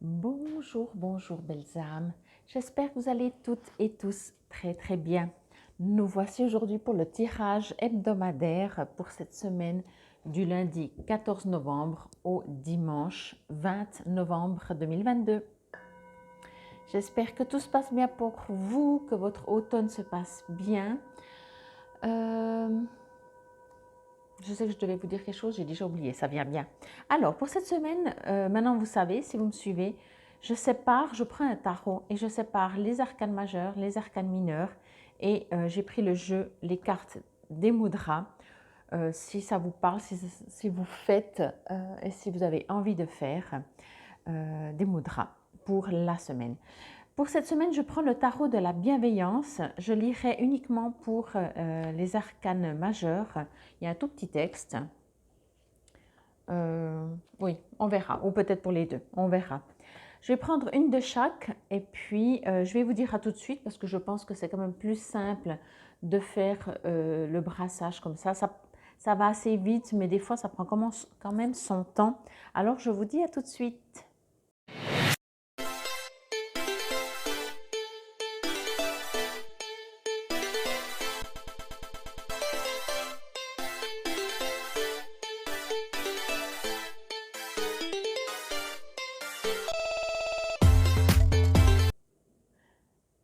Bonjour, bonjour belles âmes. J'espère que vous allez toutes et tous très bien. Nous voici aujourd'hui pour le tirage hebdomadaire pour cette semaine du lundi 14 novembre au dimanche 20 novembre 2022. J'espère que tout se passe bien pour vous, que votre automne se passe bien. Je sais que je devais vous dire quelque chose, j'ai déjà oublié, ça vient bien. Alors, pour cette semaine, maintenant vous savez, si vous me suivez, je prends un tarot et je sépare les arcanes majeurs, les arcanes mineurs et j'ai pris le jeu, les cartes des mudras. Si ça vous parle, si vous faites et si vous avez envie de faire des mudras pour la semaine. Pour cette semaine, je prends le tarot de la bienveillance. Je lirai uniquement pour les arcanes majeurs. Il y a un tout petit texte. Oui, on verra. Ou peut-être pour les deux. On verra. Je vais prendre une de chaque et puis je vais vous dire à tout de suite parce que je pense que c'est quand même plus simple de faire le brassage comme ça. Ça va assez vite, mais des fois, ça prend quand même son temps. Alors, je vous dis à tout de suite.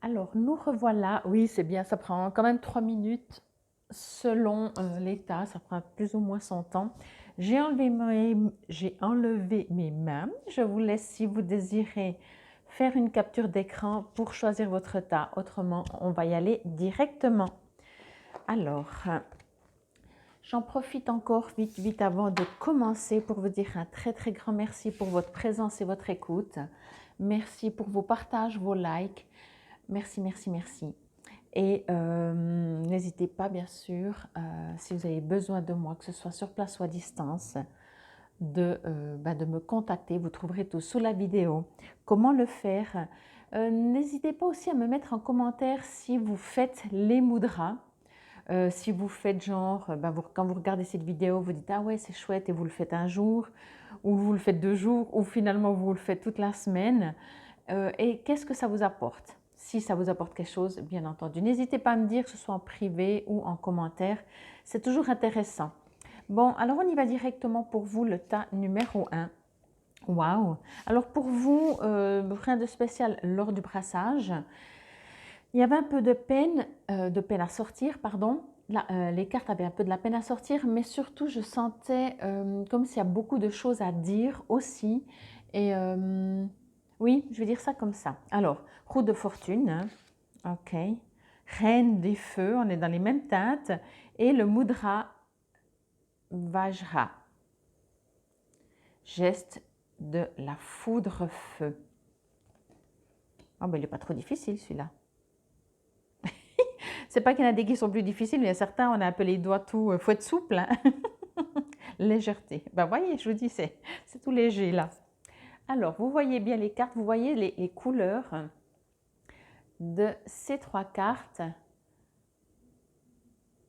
Alors, nous revoilà. Oui, c'est bien, ça prend quand même 3 minutes selon l'état, ça prend plus ou moins son temps. J'ai enlevé mes mains. Je vous laisse si vous désirez faire une capture d'écran pour choisir votre tas. Autrement, on va y aller directement. Alors, j'en profite encore vite avant de commencer pour vous dire un très grand merci pour votre présence et votre écoute. Merci pour vos partages, vos likes. Merci. Et n'hésitez pas, bien sûr, si vous avez besoin de moi, que ce soit sur place ou à distance, de me contacter. Vous trouverez tout sous la vidéo. Comment le faire? N'hésitez pas aussi à me mettre en commentaire si vous faites les mudras. Si vous faites genre, quand vous regardez cette vidéo, vous dites « Ah ouais, c'est chouette » et vous le faites un jour, ou vous le faites 2 jours, ou finalement vous le faites toute la semaine. Et qu'est-ce que ça vous apporte? Si ça vous apporte quelque chose, bien entendu. N'hésitez pas à me dire, que ce soit en privé ou en commentaire. C'est toujours intéressant. Bon, alors on y va directement pour vous, le tas numéro 1. Waouh! Alors pour vous, rien de spécial lors du brassage. Il y avait un peu de peine à sortir, pardon. Là, les cartes avaient un peu de la peine à sortir, mais surtout je sentais comme s'il y a beaucoup de choses à dire aussi. Et oui, je vais dire ça comme ça. Alors, roue de fortune, hein. Ok. Reine des feux, on est dans les mêmes teintes. Et le mudra Vajra. Geste de la foudre-feu. Oh, ben il n'est pas trop difficile celui-là. C'est pas qu'il y en a des qui sont plus difficiles, mais il y a certains, on a un peu les doigts tout, faut être souple. Hein. Légèreté. Ben voyez, je vous dis, c'est tout léger là. Alors, vous voyez bien les cartes, vous voyez les couleurs de ces 3 cartes.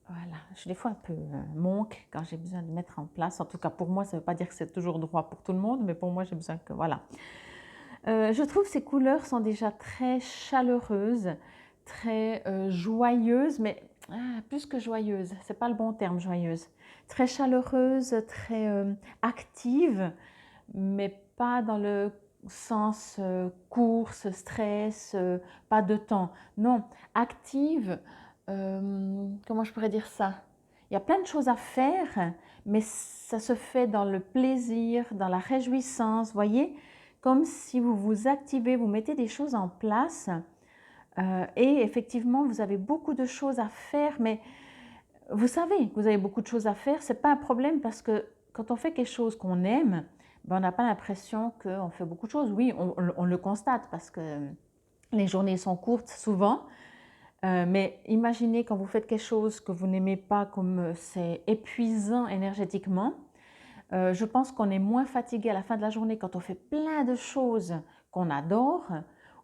Voilà, je suis des fois un peu monk quand j'ai besoin de mettre en place. En tout cas, pour moi, ça ne veut pas dire que c'est toujours droit pour tout le monde, mais pour moi, j'ai besoin que, voilà. Je trouve que ces couleurs sont déjà très chaleureuses, très joyeuses, mais plus que joyeuses, c'est pas le bon terme, joyeuse. Très chaleureuse, très active, mais pas dans le sens course, stress, pas de temps. Non, active, comment je pourrais dire ça? Il y a plein de choses à faire, mais ça se fait dans le plaisir, dans la réjouissance, voyez? Comme si vous vous activez, vous mettez des choses en place et effectivement, vous avez beaucoup de choses à faire, mais vous savez que vous avez beaucoup de choses à faire, ce n'est pas un problème parce que quand on fait quelque chose qu'on aime, ben, on n'a pas l'impression qu'on fait beaucoup de choses. Oui, on le constate parce que les journées sont courtes souvent, mais imaginez quand vous faites quelque chose que vous n'aimez pas, comme c'est épuisant énergétiquement. Je pense qu'on est moins fatigué à la fin de la journée quand on fait plein de choses qu'on adore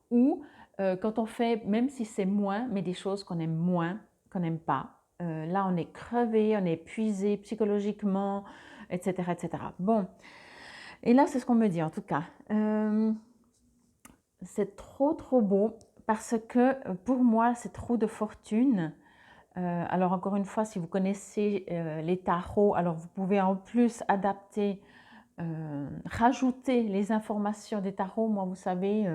ou quand on fait, même si c'est moins, mais des choses qu'on aime moins, qu'on n'aime pas. Là, on est crevé, on est épuisé psychologiquement, etc. Bon, et là, c'est ce qu'on me dit en tout cas. c'est trop, trop beau parce que pour moi, c'est trop de fortune. Alors encore une fois, si vous connaissez les tarots, alors vous pouvez en plus adapter, rajouter les informations des tarots. Moi, vous savez,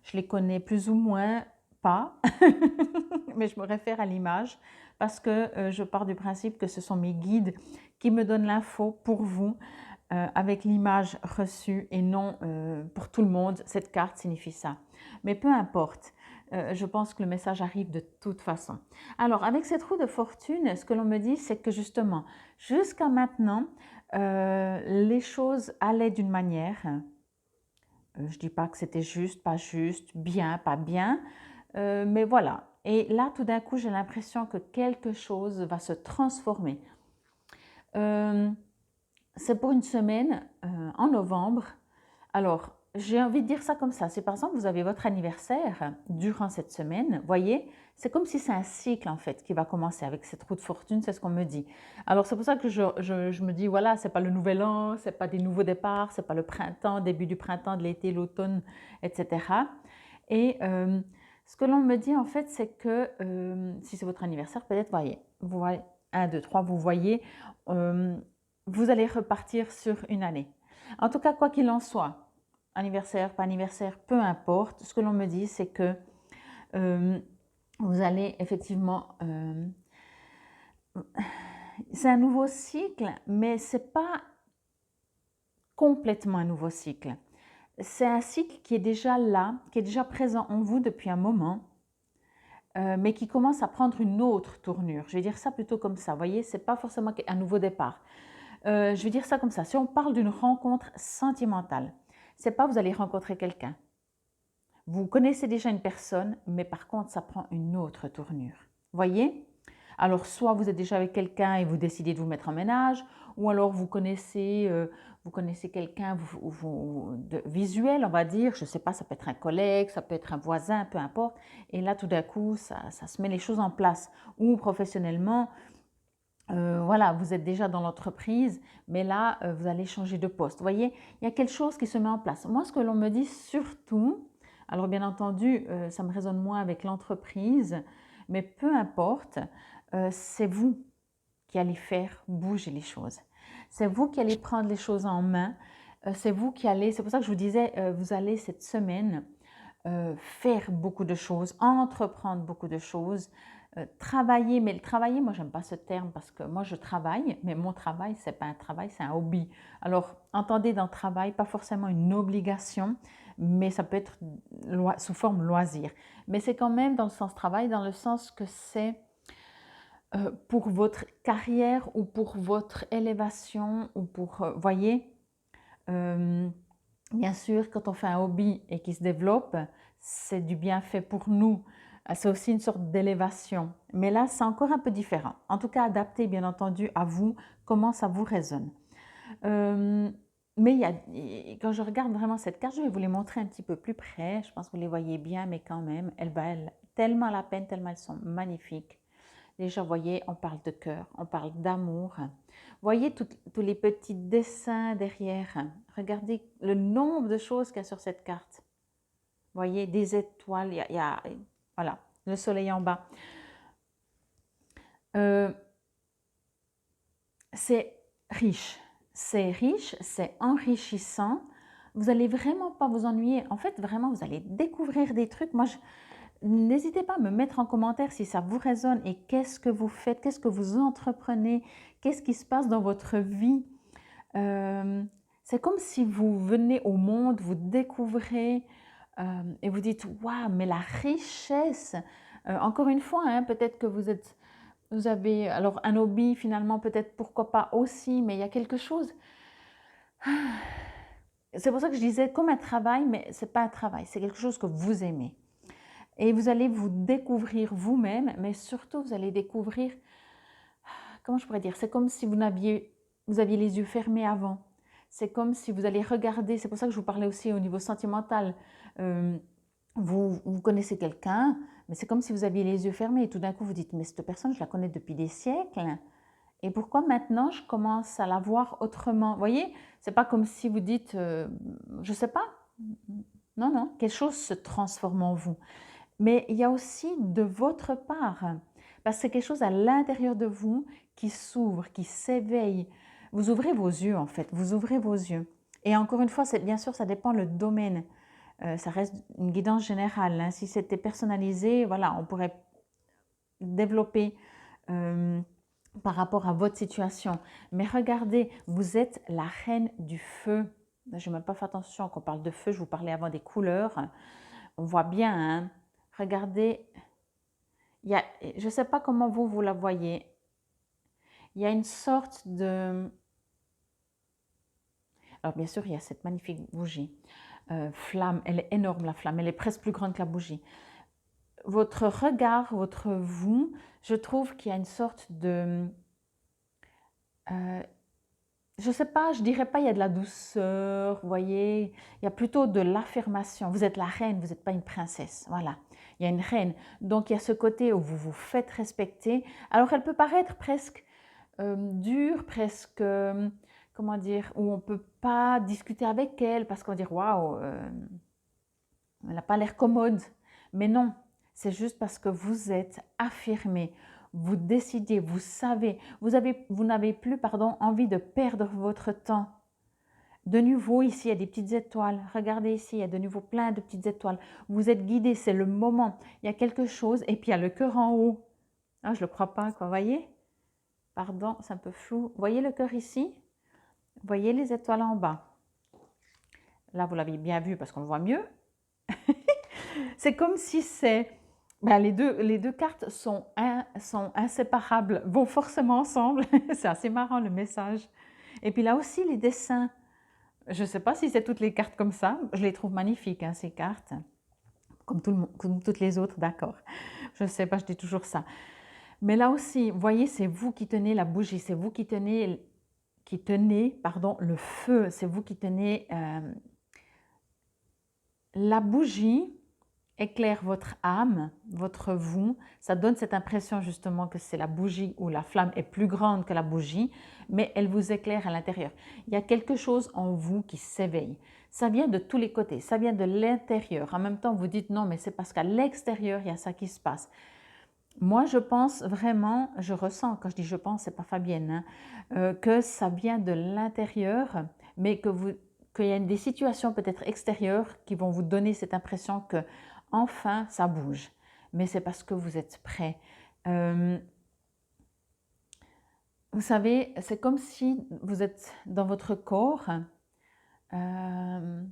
je les connais plus ou moins pas, mais je me réfère à l'image parce que je pars du principe que ce sont mes guides qui me donnent l'info pour vous avec l'image reçue et non pour tout le monde. Cette carte signifie ça. Mais peu importe, je pense que le message arrive de toute façon. Alors, avec cette roue de fortune, ce que l'on me dit, c'est que justement, jusqu'à maintenant, les choses allaient d'une manière. Je ne dis pas que c'était juste, pas juste, bien, pas bien, mais voilà. Et là, tout d'un coup, j'ai l'impression que quelque chose va se transformer. C'est pour une semaine en novembre. Alors, j'ai envie de dire ça comme ça. C'est par exemple, vous avez votre anniversaire durant cette semaine. Voyez, c'est comme si c'est un cycle en fait qui va commencer avec cette roue de fortune, c'est ce qu'on me dit. Alors, c'est pour ça que je me dis, voilà, c'est pas le nouvel an, c'est pas des nouveaux départs, c'est pas le printemps, début du printemps, de l'été, l'automne, etc. Et ce que l'on me dit en fait, c'est que si c'est votre anniversaire, peut-être, voyez, vous voyez, 1, 2, 3, vous voyez, euh, vous allez repartir sur une année. En tout cas, quoi qu'il en soit, anniversaire, pas anniversaire, peu importe, ce que l'on me dit, c'est que euh, vous allez effectivement... c'est un nouveau cycle, mais ce n'est pas complètement un nouveau cycle. C'est un cycle qui est déjà là, qui est déjà présent en vous depuis un moment, mais qui commence à prendre une autre tournure. Je vais dire ça plutôt comme ça. Vous voyez, ce n'est pas forcément un nouveau départ. Je vais dire ça comme ça. Si on parle d'une rencontre sentimentale, c'est pas vous allez rencontrer quelqu'un. Vous connaissez déjà une personne, mais par contre, ça prend une autre tournure. Voyez? Alors, soit vous êtes déjà avec quelqu'un et vous décidez de vous mettre en ménage, ou alors vous connaissez quelqu'un visuel, on va dire, je ne sais pas, ça peut être un collègue, ça peut être un voisin, peu importe. Et là, tout d'un coup, ça se met les choses en place. Ou professionnellement, voilà, vous êtes déjà dans l'entreprise, mais là, vous allez changer de poste. Vous voyez, il y a quelque chose qui se met en place. Moi, ce que l'on me dit surtout, alors bien entendu, ça me résonne moins avec l'entreprise, mais peu importe, c'est vous qui allez faire bouger les choses. C'est vous qui allez prendre les choses en main. C'est vous qui allez, c'est pour ça que je vous disais, vous allez cette semaine faire beaucoup de choses, entreprendre beaucoup de choses, travailler. Mais le travailler, moi, j'aime pas ce terme parce que moi, je travaille, mais mon travail, c'est pas un travail, c'est un hobby. Alors, entendez dans travail, pas forcément une obligation, mais ça peut être sous forme loisir. Mais c'est quand même dans le sens travail, dans le sens que c'est pour votre carrière ou pour votre élévation ou pour, voyez, euh, bien sûr, quand on fait un hobby et qu'il se développe, c'est du bienfait pour nous. C'est aussi une sorte d'élévation. Mais là, c'est encore un peu différent. En tout cas, adapté, bien entendu, à vous, comment ça vous résonne. Euh, mais quand je regarde vraiment cette carte, je vais vous les montrer un petit peu plus près. Je pense que vous les voyez bien, mais quand même, elles valent tellement la peine, tellement elles sont magnifiques. Déjà, vous voyez, on parle de cœur, on parle d'amour. Voyez tous les petits dessins derrière. Regardez le nombre de choses qu'il y a sur cette carte. Voyez, des étoiles, voilà, le soleil en bas. C'est riche, c'est enrichissant. Vous allez vraiment pas vous ennuyer. En fait, vraiment, vous allez découvrir des trucs. Moi, n'hésitez pas à me mettre en commentaire si ça vous résonne et qu'est-ce que vous faites, qu'est-ce que vous entreprenez, qu'est-ce qui se passe dans votre vie. C'est comme si vous venez au monde, vous découvrez et vous dites waouh, mais la richesse. Encore une fois, hein, peut-être que vous avez alors un hobby finalement, peut-être pourquoi pas aussi, mais il y a quelque chose. C'est pour ça que je disais comme un travail, mais c'est pas un travail, c'est quelque chose que vous aimez. Et vous allez vous découvrir vous-même, mais surtout vous allez découvrir, comment je pourrais dire, c'est comme si vous aviez les yeux fermés avant. C'est comme si vous allez regarder, c'est pour ça que je vous parlais aussi au niveau sentimental. Euh, vous connaissez quelqu'un, mais c'est comme si vous aviez les yeux fermés et tout d'un coup vous dites, mais cette personne, je la connais depuis des siècles. Et pourquoi maintenant je commence à la voir autrement? Vous voyez, c'est pas comme si vous dites, je sais pas, Non, non, quelque chose se transforme en vous. Mais il y a aussi de votre part, parce que c'est quelque chose à l'intérieur de vous qui s'ouvre, qui s'éveille. Vous ouvrez vos yeux en fait, vous ouvrez vos yeux. Et encore une fois, bien sûr, ça dépend le domaine. Ça reste une guidance générale, hein. Si c'était personnalisé, voilà, on pourrait développer euh, par rapport à votre situation. Mais regardez, vous êtes la reine du feu. Je n'ai même pas fait attention quand on parle de feu, je vous parlais avant des couleurs. On voit bien, hein. Regardez, je ne sais pas comment vous la voyez. Il y a une sorte de... Alors bien sûr, il y a cette magnifique bougie. Flamme, elle est énorme la flamme, elle est presque plus grande que la bougie. Votre regard, votre vous, je trouve qu'il y a une sorte de... je ne sais pas, je dirais pas il y a de la douceur, vous voyez, il y a plutôt de l'affirmation. Vous êtes la reine, vous n'êtes pas une princesse, voilà. Il y a une reine, donc il y a ce côté où vous vous faites respecter. Alors elle peut paraître presque dure, presque, comment dire, où on ne peut pas discuter avec elle parce qu'on va dire waouh, elle n'a pas l'air commode. Mais non, c'est juste parce que vous êtes affirmé, vous décidez, vous savez, vous n'avez plus, pardon, envie de perdre votre temps. De nouveau, ici, il y a des petites étoiles. Regardez ici, il y a de nouveau plein de petites étoiles. Vous êtes guidé, c'est le moment. Il y a quelque chose et puis il y a le cœur en haut. Ah, je ne le crois pas, quoi, voyez? Pardon, c'est un peu flou. Voyez le cœur ici? Voyez les étoiles en bas. Là, vous l'avez bien vu parce qu'on le voit mieux. C'est comme si ben, les deux cartes sont inséparables, vont forcément ensemble. C'est assez marrant le message. Et puis là aussi, les dessins. Je ne sais pas si c'est toutes les cartes comme ça. Je les trouve magnifiques, hein, ces cartes. Comme toutes les autres, d'accord. Je ne sais pas, je dis toujours ça. Mais là aussi, vous voyez, c'est vous qui tenez la bougie. C'est vous qui tenez, pardon, le feu. C'est vous qui tenez la bougie. Éclaire votre âme, votre vous. Ça donne cette impression justement que c'est la bougie ou la flamme est plus grande que la bougie, mais elle vous éclaire à l'intérieur. Il y a quelque chose en vous qui s'éveille. Ça vient de tous les côtés, ça vient de l'intérieur. En même temps, vous dites non, mais c'est parce qu'à l'extérieur, il y a ça qui se passe. Moi, je pense vraiment, je ressens, quand je dis je pense, c'est pas Fabienne, hein, que ça vient de l'intérieur, mais qu'il y a des situations peut-être extérieures qui vont vous donner cette impression que enfin ça bouge. Mais c'est parce que vous êtes prêt. Vous savez, c'est comme si vous êtes dans votre corps, il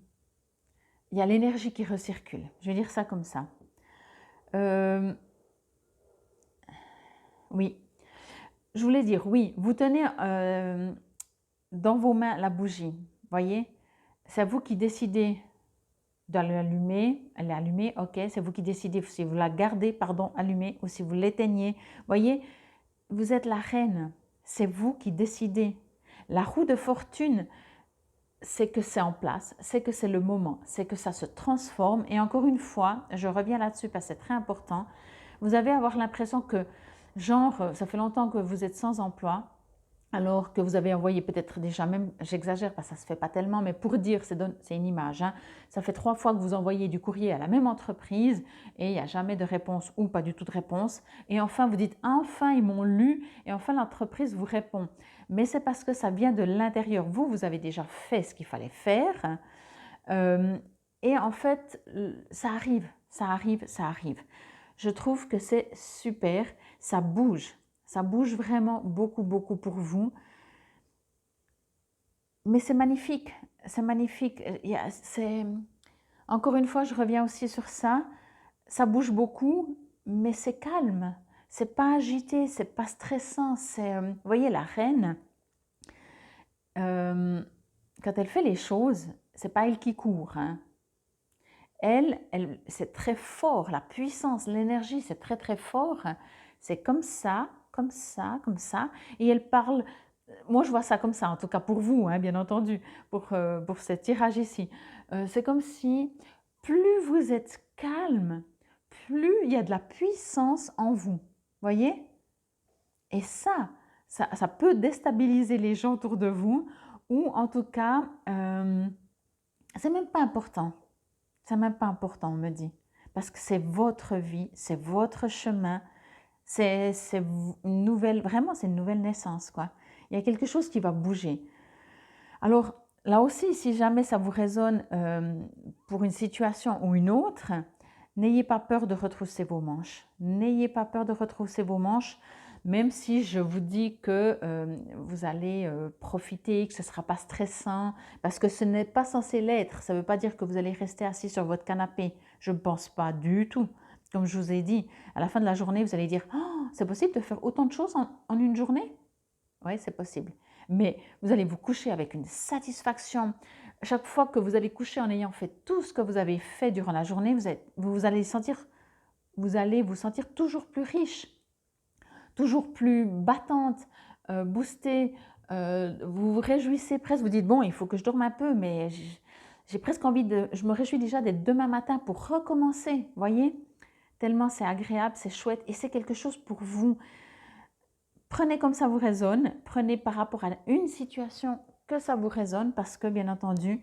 y a l'énergie qui recircule. Je vais dire ça comme ça. Oui, je voulais dire, oui, vous tenez dans vos mains la bougie, voyez? C'est à vous qui décidez de l'allumer, elle est allumée, ok, c'est vous qui décidez si vous la gardez, pardon, allumée ou si vous l'éteignez. Voyez, vous êtes la reine, c'est vous qui décidez. La roue de fortune, c'est que c'est en place, c'est que c'est le moment, c'est que ça se transforme. Et encore une fois, je reviens là-dessus parce que c'est très important, vous allez avoir l'impression que, genre, ça fait longtemps que vous êtes sans emploi, alors que vous avez envoyé peut-être déjà, même, j'exagère parce que ça ne se fait pas tellement, mais pour dire, c'est une image, hein, ça fait 3 fois que vous envoyez du courrier à la même entreprise et il n'y a jamais de réponse ou pas du tout de réponse. Et enfin, vous dites, enfin, ils m'ont lu et enfin, l'entreprise vous répond. Mais c'est parce que ça vient de l'intérieur. Vous avez déjà fait ce qu'il fallait faire. Et en fait, ça arrive, ça arrive, ça arrive. Je trouve que c'est super, ça bouge. Ça bouge vraiment beaucoup, beaucoup pour vous. Mais c'est magnifique, c'est magnifique. Encore une fois, je reviens aussi sur ça. Ça bouge beaucoup, mais c'est calme. C'est pas agité, c'est pas stressant. Vous voyez, la reine, quand elle fait les choses, c'est pas elle qui court, hein. C'est très fort. La puissance, l'énergie, c'est très, très fort. C'est comme ça, comme ça, comme ça. Et elle parle. Moi, je vois ça comme ça, en tout cas pour vous, hein, bien entendu, pour ce tirage ici. C'est comme si plus vous êtes calme, plus il y a de la puissance en vous. Voyez? Et ça peut déstabiliser les gens autour de vous, ou en tout cas, c'est même pas important. C'est même pas important, on me dit. Parce que c'est votre vie, c'est votre chemin, c'est une nouvelle, vraiment c'est une nouvelle naissance, quoi. Il y a quelque chose qui va bouger. Alors là aussi, si jamais ça vous résonne pour une situation ou une autre, n'ayez pas peur de retrousser vos manches. N'ayez pas peur de retrousser vos manches, même si je vous dis que vous allez profiter, que ce ne sera pas stressant, parce que ce n'est pas censé l'être. Ça ne veut pas dire que vous allez rester assis sur votre canapé. Je ne pense pas du tout. Comme je vous ai dit, à la fin de la journée, vous allez dire oh, c'est possible de faire autant de choses en une journée? Oui, c'est possible. Mais vous allez vous coucher avec une satisfaction. Chaque fois que vous allez coucher en ayant fait tout ce que vous avez fait durant la journée, vous allez vous sentir toujours plus riche, toujours plus battante, boostée. Vous vous réjouissez presque, vous dites bon, il faut que je dorme un peu, mais j'ai presque envie je me réjouis déjà d'être demain matin pour recommencer, voyez? Tellement c'est agréable, c'est chouette et c'est quelque chose pour vous. Prenez comme ça vous résonne, prenez par rapport à une situation que ça vous résonne parce que bien entendu,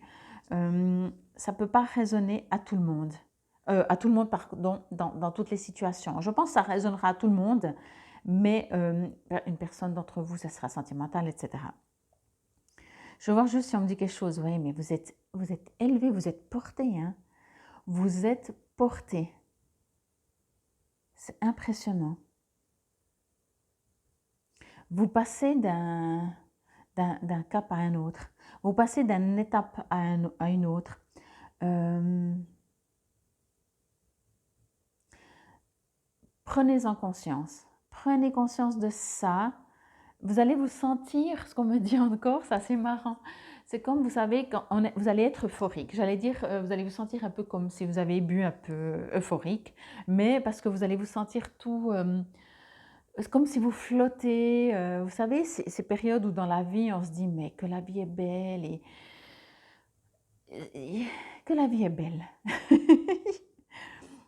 ça ne peut pas résonner à tout le monde. Pardon, dans toutes les situations. Je pense que ça résonnera à tout le monde, mais une personne d'entre vous, ça sera sentimental, etc. Je vais voir juste si on me dit quelque chose. Oui, mais vous êtes élevé, vous êtes porté. Hein? Vous êtes porté. C'est impressionnant. Vous passez d'un cap à un autre. Vous passez d'une étape à une autre. Prenez-en conscience. Prenez conscience de ça. Vous allez vous sentir, ce qu'on me dit encore, c'est assez marrant. C'est comme, vous savez, quand vous allez être euphorique. J'allais dire, vous allez vous sentir un peu comme si vous avez bu un peu euphorique, mais parce que vous allez vous sentir tout... c'est comme si vous flottez. Vous savez, ces périodes où dans la vie, on se dit, mais que la vie est belle et que la vie est belle.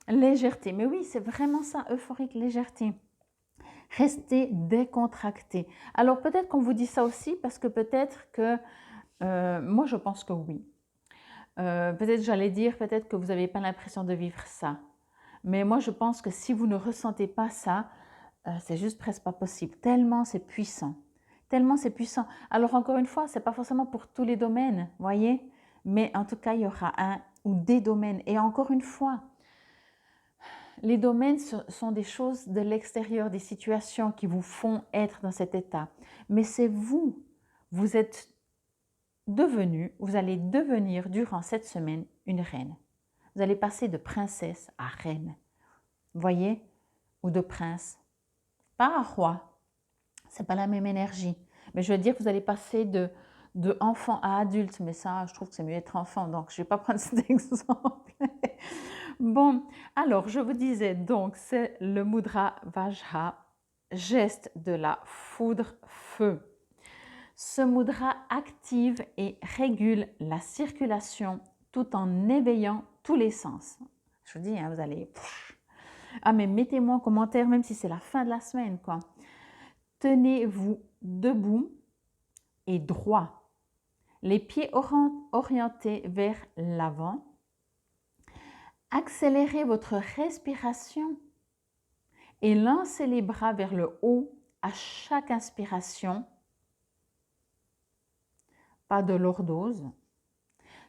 Légèreté. Mais oui, c'est vraiment ça, euphorique, légèreté. Restez décontracté. Alors peut-être qu'on vous dit ça aussi parce que peut-être que, moi je pense que oui. Peut-être j'allais dire, peut-être que vous n'avez pas l'impression de vivre ça. Mais moi je pense que si vous ne ressentez pas ça, c'est juste presque pas possible. Tellement c'est puissant. Tellement c'est puissant. Alors encore une fois, ce n'est pas forcément pour tous les domaines, voyez. Mais en tout cas, il y aura un ou des domaines. Et encore une fois, les domaines sont des choses de l'extérieur, des situations qui vous font être dans cet état. Mais c'est vous. Vous êtes devenu, vous allez devenir durant cette semaine une reine. Vous allez passer de princesse à reine. Voyez? Ou de prince. Pas à roi. C'est pas la même énergie. Mais je veux dire que vous allez passer de enfant à adulte. Mais ça, je trouve que c'est mieux être enfant. Donc, je ne vais pas prendre cet exemple. Bon, alors je vous disais donc, c'est le Mudra Vajra, geste de la foudre feu. Ce mudra active et régule la circulation tout en éveillant tous les sens. Je vous dis, hein, vous allez... Ah, mais mettez-moi en commentaire, même si c'est la fin de la semaine, quoi. Tenez-vous debout et droit. Les pieds orientés vers l'avant. Accélérez votre respiration et lancez les bras vers le haut à chaque inspiration. Pas de lordose.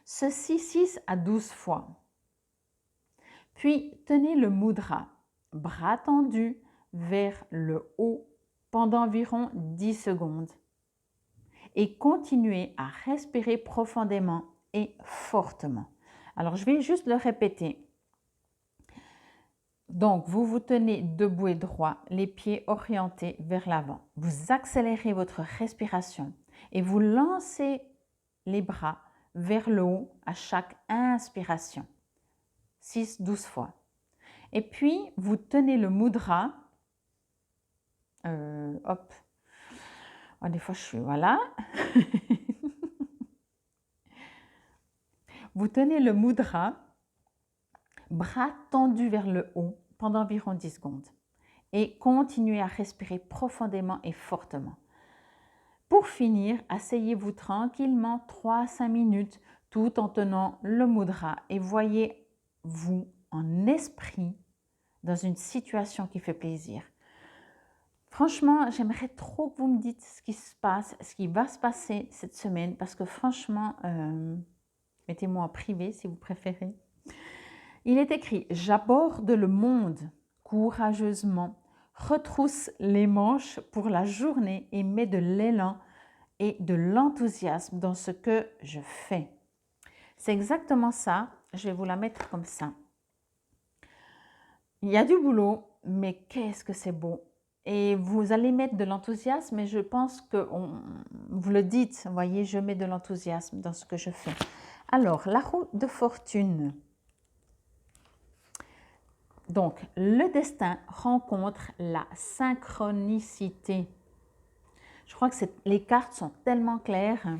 Ceci 6 à 12 fois. Puis tenez le mudra, bras tendus vers le haut pendant environ 10 secondes. Et continuez à respirer profondément et fortement. Alors, je vais juste le répéter. Donc, vous vous tenez debout et droit, les pieds orientés vers l'avant. Vous accélérez votre respiration et vous lancez les bras vers le haut à chaque inspiration. 6-12 fois. Et puis, vous tenez le mudra. Hop. Oh, des fois, je suis... Voilà. Vous tenez le mudra, bras tendus vers le haut pendant environ 10 secondes. Et continuez à respirer profondément et fortement. Pour finir, asseyez-vous tranquillement 3 à 5 minutes tout en tenant le mudra et voyez vous en esprit dans une situation qui fait plaisir. Franchement, j'aimerais trop que vous me dites ce qui se passe, ce qui va se passer cette semaine, parce que franchement, mettez-moi en privé si vous préférez. Il est écrit: j'aborde le monde courageusement, retrousse les manches pour la journée et mets de l'élan et de l'enthousiasme dans ce que je fais. C'est exactement ça. Je vais vous la mettre comme ça. Il y a du boulot, mais qu'est-ce que c'est beau! Et vous allez mettre de l'enthousiasme, et je pense que vous le dites, vous voyez, je mets de l'enthousiasme dans ce que je fais. Alors, la roue de fortune. Donc, le destin rencontre la synchronicité. Je crois que les cartes sont tellement claires.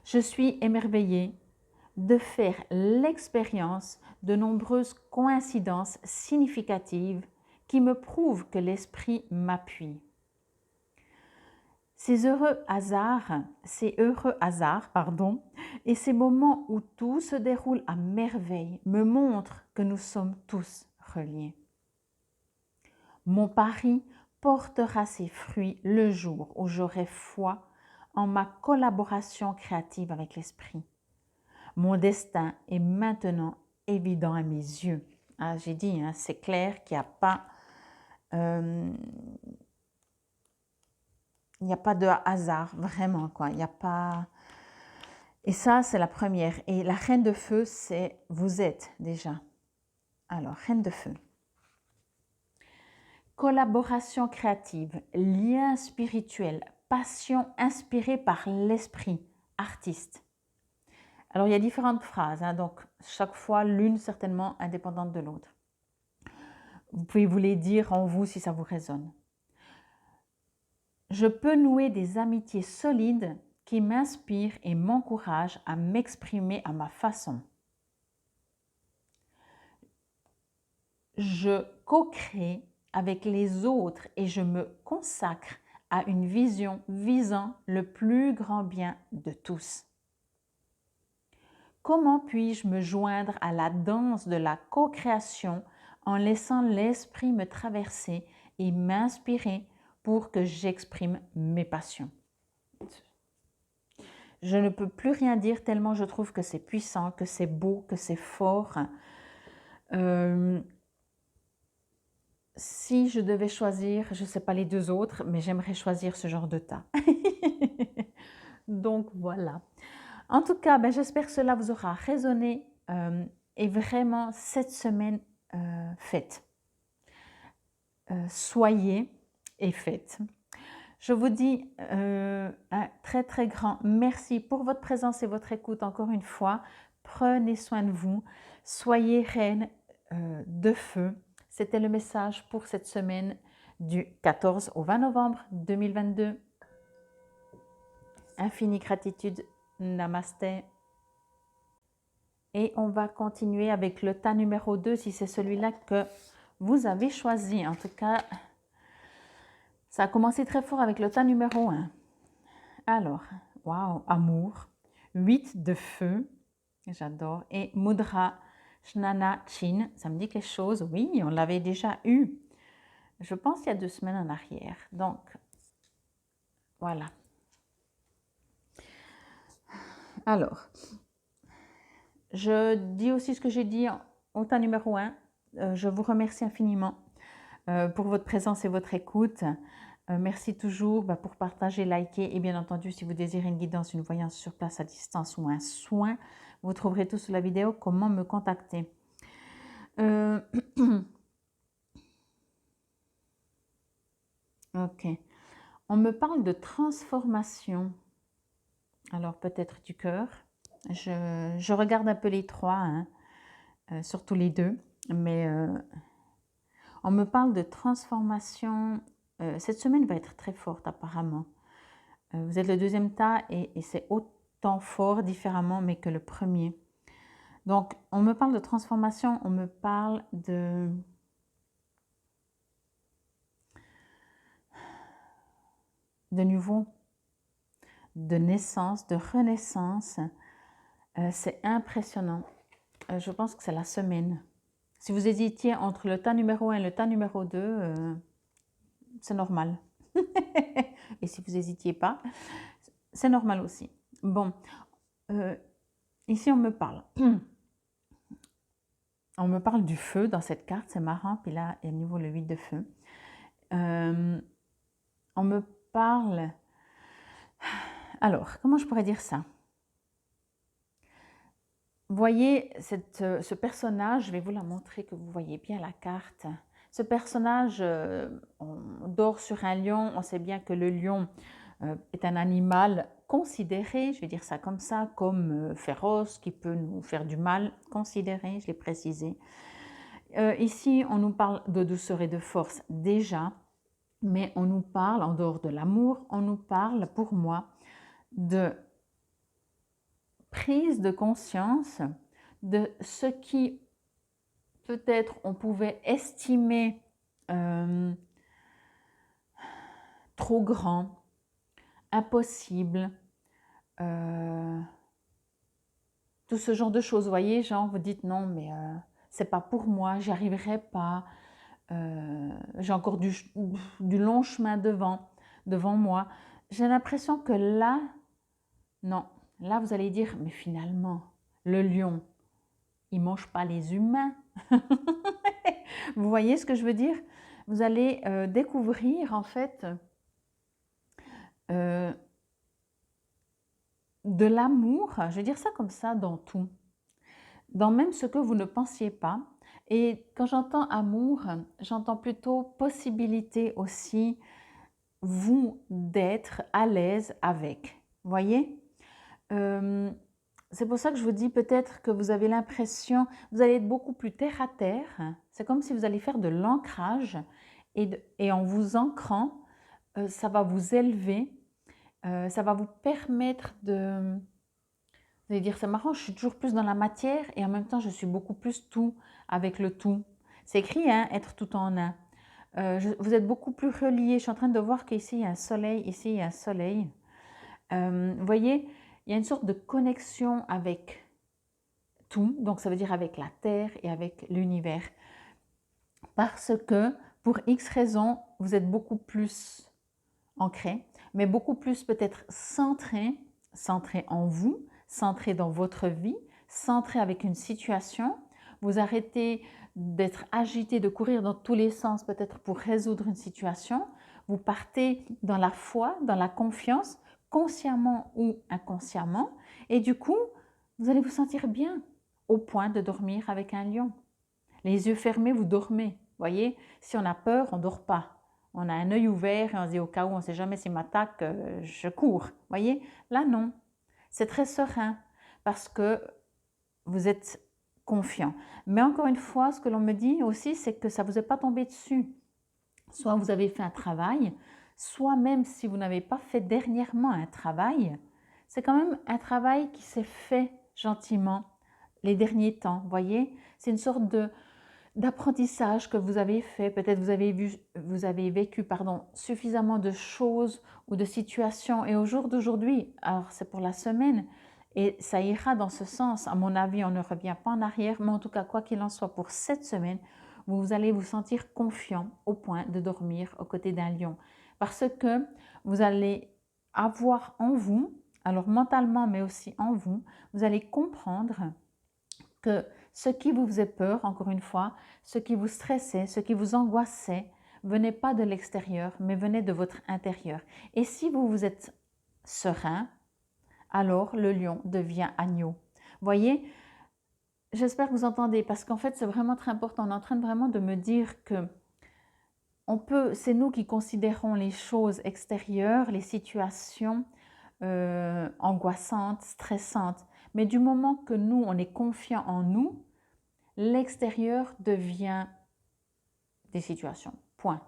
Je suis émerveillée de faire l'expérience de nombreuses coïncidences significatives qui me prouvent que l'esprit m'appuie. Ces heureux hasards, et ces moments où tout se déroule à merveille me montrent que nous sommes tous reliés. Mon pari portera ses fruits le jour où j'aurai foi en ma collaboration créative avec l'esprit. Mon destin est maintenant évident à mes yeux. Ah, j'ai dit, hein, c'est clair qu'il n'y a pas... il n'y a pas de hasard, vraiment, quoi. Il n'y a pas... Et ça, c'est la première. Et la reine de feu, c'est vous êtes déjà. Alors, reine de feu. Collaboration créative, lien spirituel, passion inspirée par l'esprit, artiste. Alors, il y a différentes phrases, hein, donc chaque fois, l'une certainement indépendante de l'autre. Vous pouvez vous les dire en vous si ça vous résonne. Je peux nouer des amitiés solides qui m'inspirent et m'encouragent à m'exprimer à ma façon. Je co-crée avec les autres et je me consacre à une vision visant le plus grand bien de tous. Comment puis-je me joindre à la danse de la co-création en laissant l'esprit me traverser et m'inspirer pour que j'exprime mes passions? Je ne peux plus rien dire tellement je trouve que c'est puissant, que c'est beau, que c'est fort. Si je devais choisir, je ne sais pas les deux autres, mais j'aimerais choisir ce genre de tas. Donc voilà. En tout cas, j'espère que cela vous aura résonné et vraiment cette semaine faites. Soyez et faites. Je vous dis un très très grand merci pour votre présence et votre écoute encore une fois. Prenez soin de vous. Soyez reine de feu. C'était le message pour cette semaine du 14 au 20 novembre 2022. Infinie gratitude. Namasté. Et on va continuer avec le tas numéro 2 si c'est celui-là que vous avez choisi. En tout cas, ça a commencé très fort avec le tas numéro 1. Alors, waouh, amour, 8 de feu, j'adore. Et Mudra Shnana Chin, ça me dit quelque chose. Oui, on l'avait déjà eu. Je pense il y a 2 semaines en arrière. Donc, voilà. Alors, je dis aussi ce que j'ai dit au tas numéro 1. Je vous remercie infiniment pour votre présence et votre écoute. Merci toujours pour partager, liker et bien entendu, si vous désirez une guidance, une voyance sur place à distance ou un soin, vous trouverez tout sous la vidéo comment me contacter. Ok. On me parle de transformation. Alors peut-être du cœur. Je regarde un peu les trois, hein, surtout les deux, mais on me parle de transformation. Cette semaine va être très forte apparemment. Vous êtes le deuxième tas et c'est autant fort différemment mais que le premier. Donc on me parle de transformation, on me parle de nouveau, de naissance, de renaissance. C'est impressionnant. je pense que c'est la semaine. Si vous hésitiez entre le tas numéro 1 et le tas numéro 2, c'est normal. Et si vous n'hésitiez pas, c'est normal aussi. Bon, ici on me parle. On me parle du feu dans cette carte, c'est marrant. Puis là, il y a à nouveau le 8 de feu. On me parle... Alors, comment je pourrais dire ça? Vous voyez, ce personnage, je vais vous la montrer que vous voyez bien la carte. Ce personnage, on dort sur un lion. On sait bien que le lion est un animal considéré, je vais dire ça comme ça, comme féroce, qui peut nous faire du mal, considéré, je l'ai précisé. Ici, on nous parle de douceur et de force déjà, mais on nous parle, en dehors de l'amour, on nous parle, pour moi, de prise de conscience de ce qui peut-être on pouvait estimer trop grand, impossible, tout ce genre de choses. Vous voyez, genre vous dites non, mais c'est pas pour moi, j'y arriverai pas, j'ai encore du long chemin devant moi. J'ai l'impression que là, non, là vous allez dire, mais finalement, le lion, il mange pas les humains. Vous voyez ce que je veux dire? Vous allez découvrir en fait de l'amour, je vais dire ça comme ça, dans tout. Dans même ce que vous ne pensiez pas. Et quand j'entends amour, j'entends plutôt possibilité aussi, vous, d'être à l'aise avec. Vous voyez? C'est pour ça que je vous dis peut-être que vous avez l'impression, vous allez être beaucoup plus terre à terre. C'est comme si vous allez faire de l'ancrage et en vous ancrant, ça va vous élever, ça va vous permettre de... Vous allez dire, c'est marrant, je suis toujours plus dans la matière et en même temps, je suis beaucoup plus tout avec le tout. C'est écrit, hein, être tout en un. Vous êtes beaucoup plus relié. Je suis en train de voir qu'ici, il y a un soleil, ici, il y a un soleil. Vous voyez, il y a une sorte de connexion avec tout, donc ça veut dire avec la Terre et avec l'univers. Parce que, pour X raisons, vous êtes beaucoup plus ancré, mais beaucoup plus peut-être centré en vous, centré dans votre vie, centré avec une situation. Vous arrêtez d'être agité, de courir dans tous les sens peut-être pour résoudre une situation. Vous partez dans la foi, dans la confiance, consciemment ou inconsciemment. Et du coup, vous allez vous sentir bien au point de dormir avec un lion. Les yeux fermés, vous dormez. Voyez, si on a peur, on ne dort pas. On a un œil ouvert et on se dit au cas où on ne sait jamais s'il m'attaque, je cours. Voyez, là non. C'est très serein parce que vous êtes confiant. Mais encore une fois, ce que l'on me dit aussi, c'est que ça ne vous est pas tombé dessus. Soit vous avez fait un travail, soit même si vous n'avez pas fait dernièrement un travail, c'est quand même un travail qui s'est fait gentiment les derniers temps. Voyez, c'est une sorte d'apprentissage que vous avez fait. Peut-être vous avez vécu suffisamment de choses ou de situations. Et au jour d'aujourd'hui, alors c'est pour la semaine, et ça ira dans ce sens. À mon avis, on ne revient pas en arrière, mais en tout cas, quoi qu'il en soit, pour cette semaine, vous allez vous sentir confiant au point de dormir aux côtés d'un lion. Parce que vous allez avoir en vous, alors mentalement, mais aussi en vous, vous allez comprendre que ce qui vous faisait peur, encore une fois, ce qui vous stressait, ce qui vous angoissait, venait pas de l'extérieur, mais venait de votre intérieur. Et si vous êtes serein, alors le lion devient agneau. Voyez, j'espère que vous entendez, parce qu'en fait, c'est vraiment très important. On est en train vraiment de me dire que c'est nous qui considérons les choses extérieures, les situations angoissantes, stressantes. Mais du moment que nous, on est confiant en nous, l'extérieur devient des situations. Point.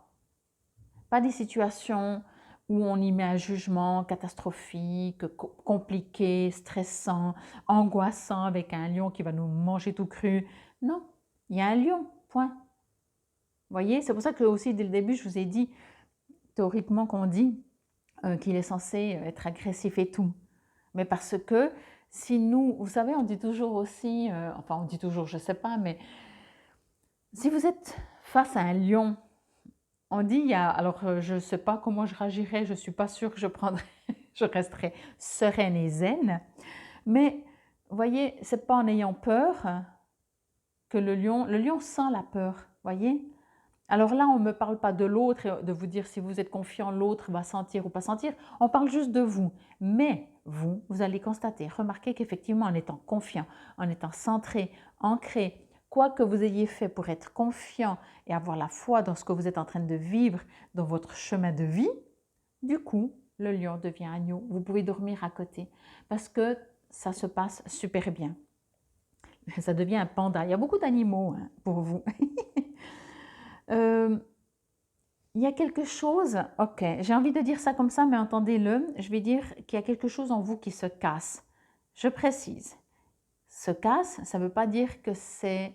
Pas des situations où on y met un jugement catastrophique, compliqué, stressant, angoissant, avec un lion qui va nous manger tout cru. Non, il y a un lion, point. Vous voyez, c'est pour ça que aussi dès le début, je vous ai dit, théoriquement qu'on dit qu'il est censé être agressif et tout. Mais parce que Si nous, vous savez, on dit toujours aussi, enfin on dit toujours, je ne sais pas, mais si vous êtes face à un lion, on dit, il y a, alors je ne sais pas comment je réagirais, je ne suis pas sûre que je prendrais, je resterai sereine et zen, mais vous voyez, c'est pas en ayant peur que le lion sent la peur, voyez. Alors là, on ne me parle pas de l'autre, de vous dire si vous êtes confiant, l'autre va sentir ou pas sentir. On parle juste de vous. Mais vous, vous allez constater, remarquer qu'effectivement, en étant confiant, en étant centré, ancré, quoi que vous ayez fait pour être confiant et avoir la foi dans ce que vous êtes en train de vivre, dans votre chemin de vie, du coup, le lion devient agneau. Vous pouvez dormir à côté parce que ça se passe super bien. Ça devient un panda. Il y a beaucoup d'animaux hein, pour vous. Euh, il y a quelque chose, ok, j'ai envie de dire ça comme ça, mais entendez-le, je vais dire qu'il y a quelque chose en vous qui se casse. Je précise, se casse, ça ne veut pas dire que c'est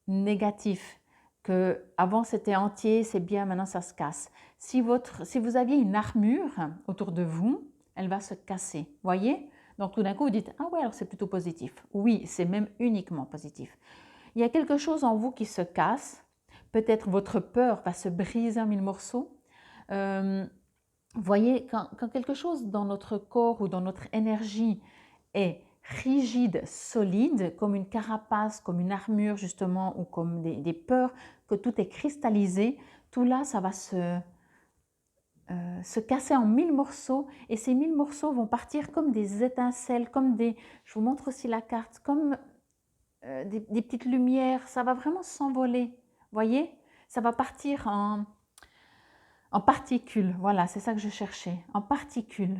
négatif, que avant c'était entier, c'est bien, maintenant ça se casse. Si vous aviez une armure autour de vous, elle va se casser, voyez? Donc tout d'un coup vous dites, ah ouais, alors c'est plutôt positif. Oui, c'est même uniquement positif. Il y a quelque chose en vous qui se casse, peut-être votre peur va se briser en mille morceaux. Voyez, quand quelque chose dans notre corps ou dans notre énergie est rigide, solide, comme une carapace, comme une armure justement, ou comme des peurs, que tout est cristallisé, tout là, ça va se casser en mille morceaux, et ces mille morceaux vont partir comme des étincelles, comme des, je vous montre aussi la carte, comme des petites lumières, ça va vraiment s'envoler, voyez? Ça va partir en particules, voilà, c'est ça que je cherchais, en particules.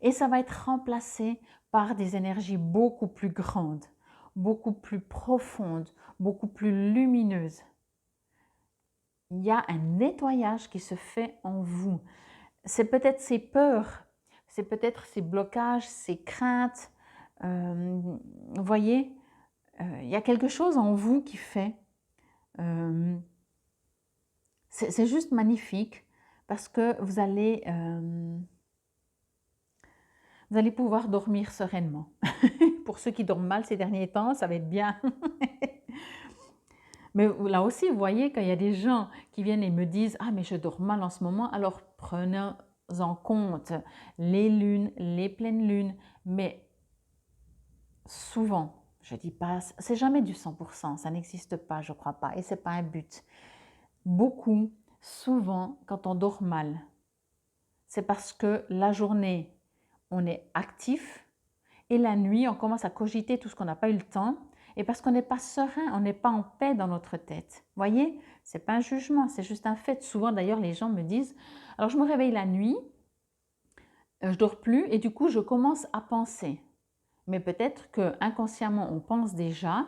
Et ça va être remplacé par des énergies beaucoup plus grandes, beaucoup plus profondes, beaucoup plus lumineuses. Il y a un nettoyage qui se fait en vous. C'est peut-être ces peurs, c'est peut-être ces blocages, ces craintes. Vous voyez, il y a quelque chose en vous qui fait. C'est juste magnifique parce que vous allez pouvoir dormir sereinement. Pour ceux qui dorment mal ces derniers temps, ça va être bien. Mais là aussi, vous voyez, quand il y a des gens qui viennent et me disent « Ah, mais je dors mal en ce moment », alors prenez en compte les lunes, les pleines lunes, mais souvent, je dis pas, c'est jamais du 100%, ça n'existe pas, je crois pas, et c'est pas un but. Beaucoup, souvent, quand on dort mal, c'est parce que la journée, on est actif et la nuit, on commence à cogiter tout ce qu'on n'a pas eu le temps et parce qu'on n'est pas serein, on n'est pas en paix dans notre tête. Voyez, c'est pas un jugement, c'est juste un fait. Souvent d'ailleurs, les gens me disent, alors je me réveille la nuit, je dors plus et du coup, je commence à penser. Mais peut-être que inconsciemment, on pense déjà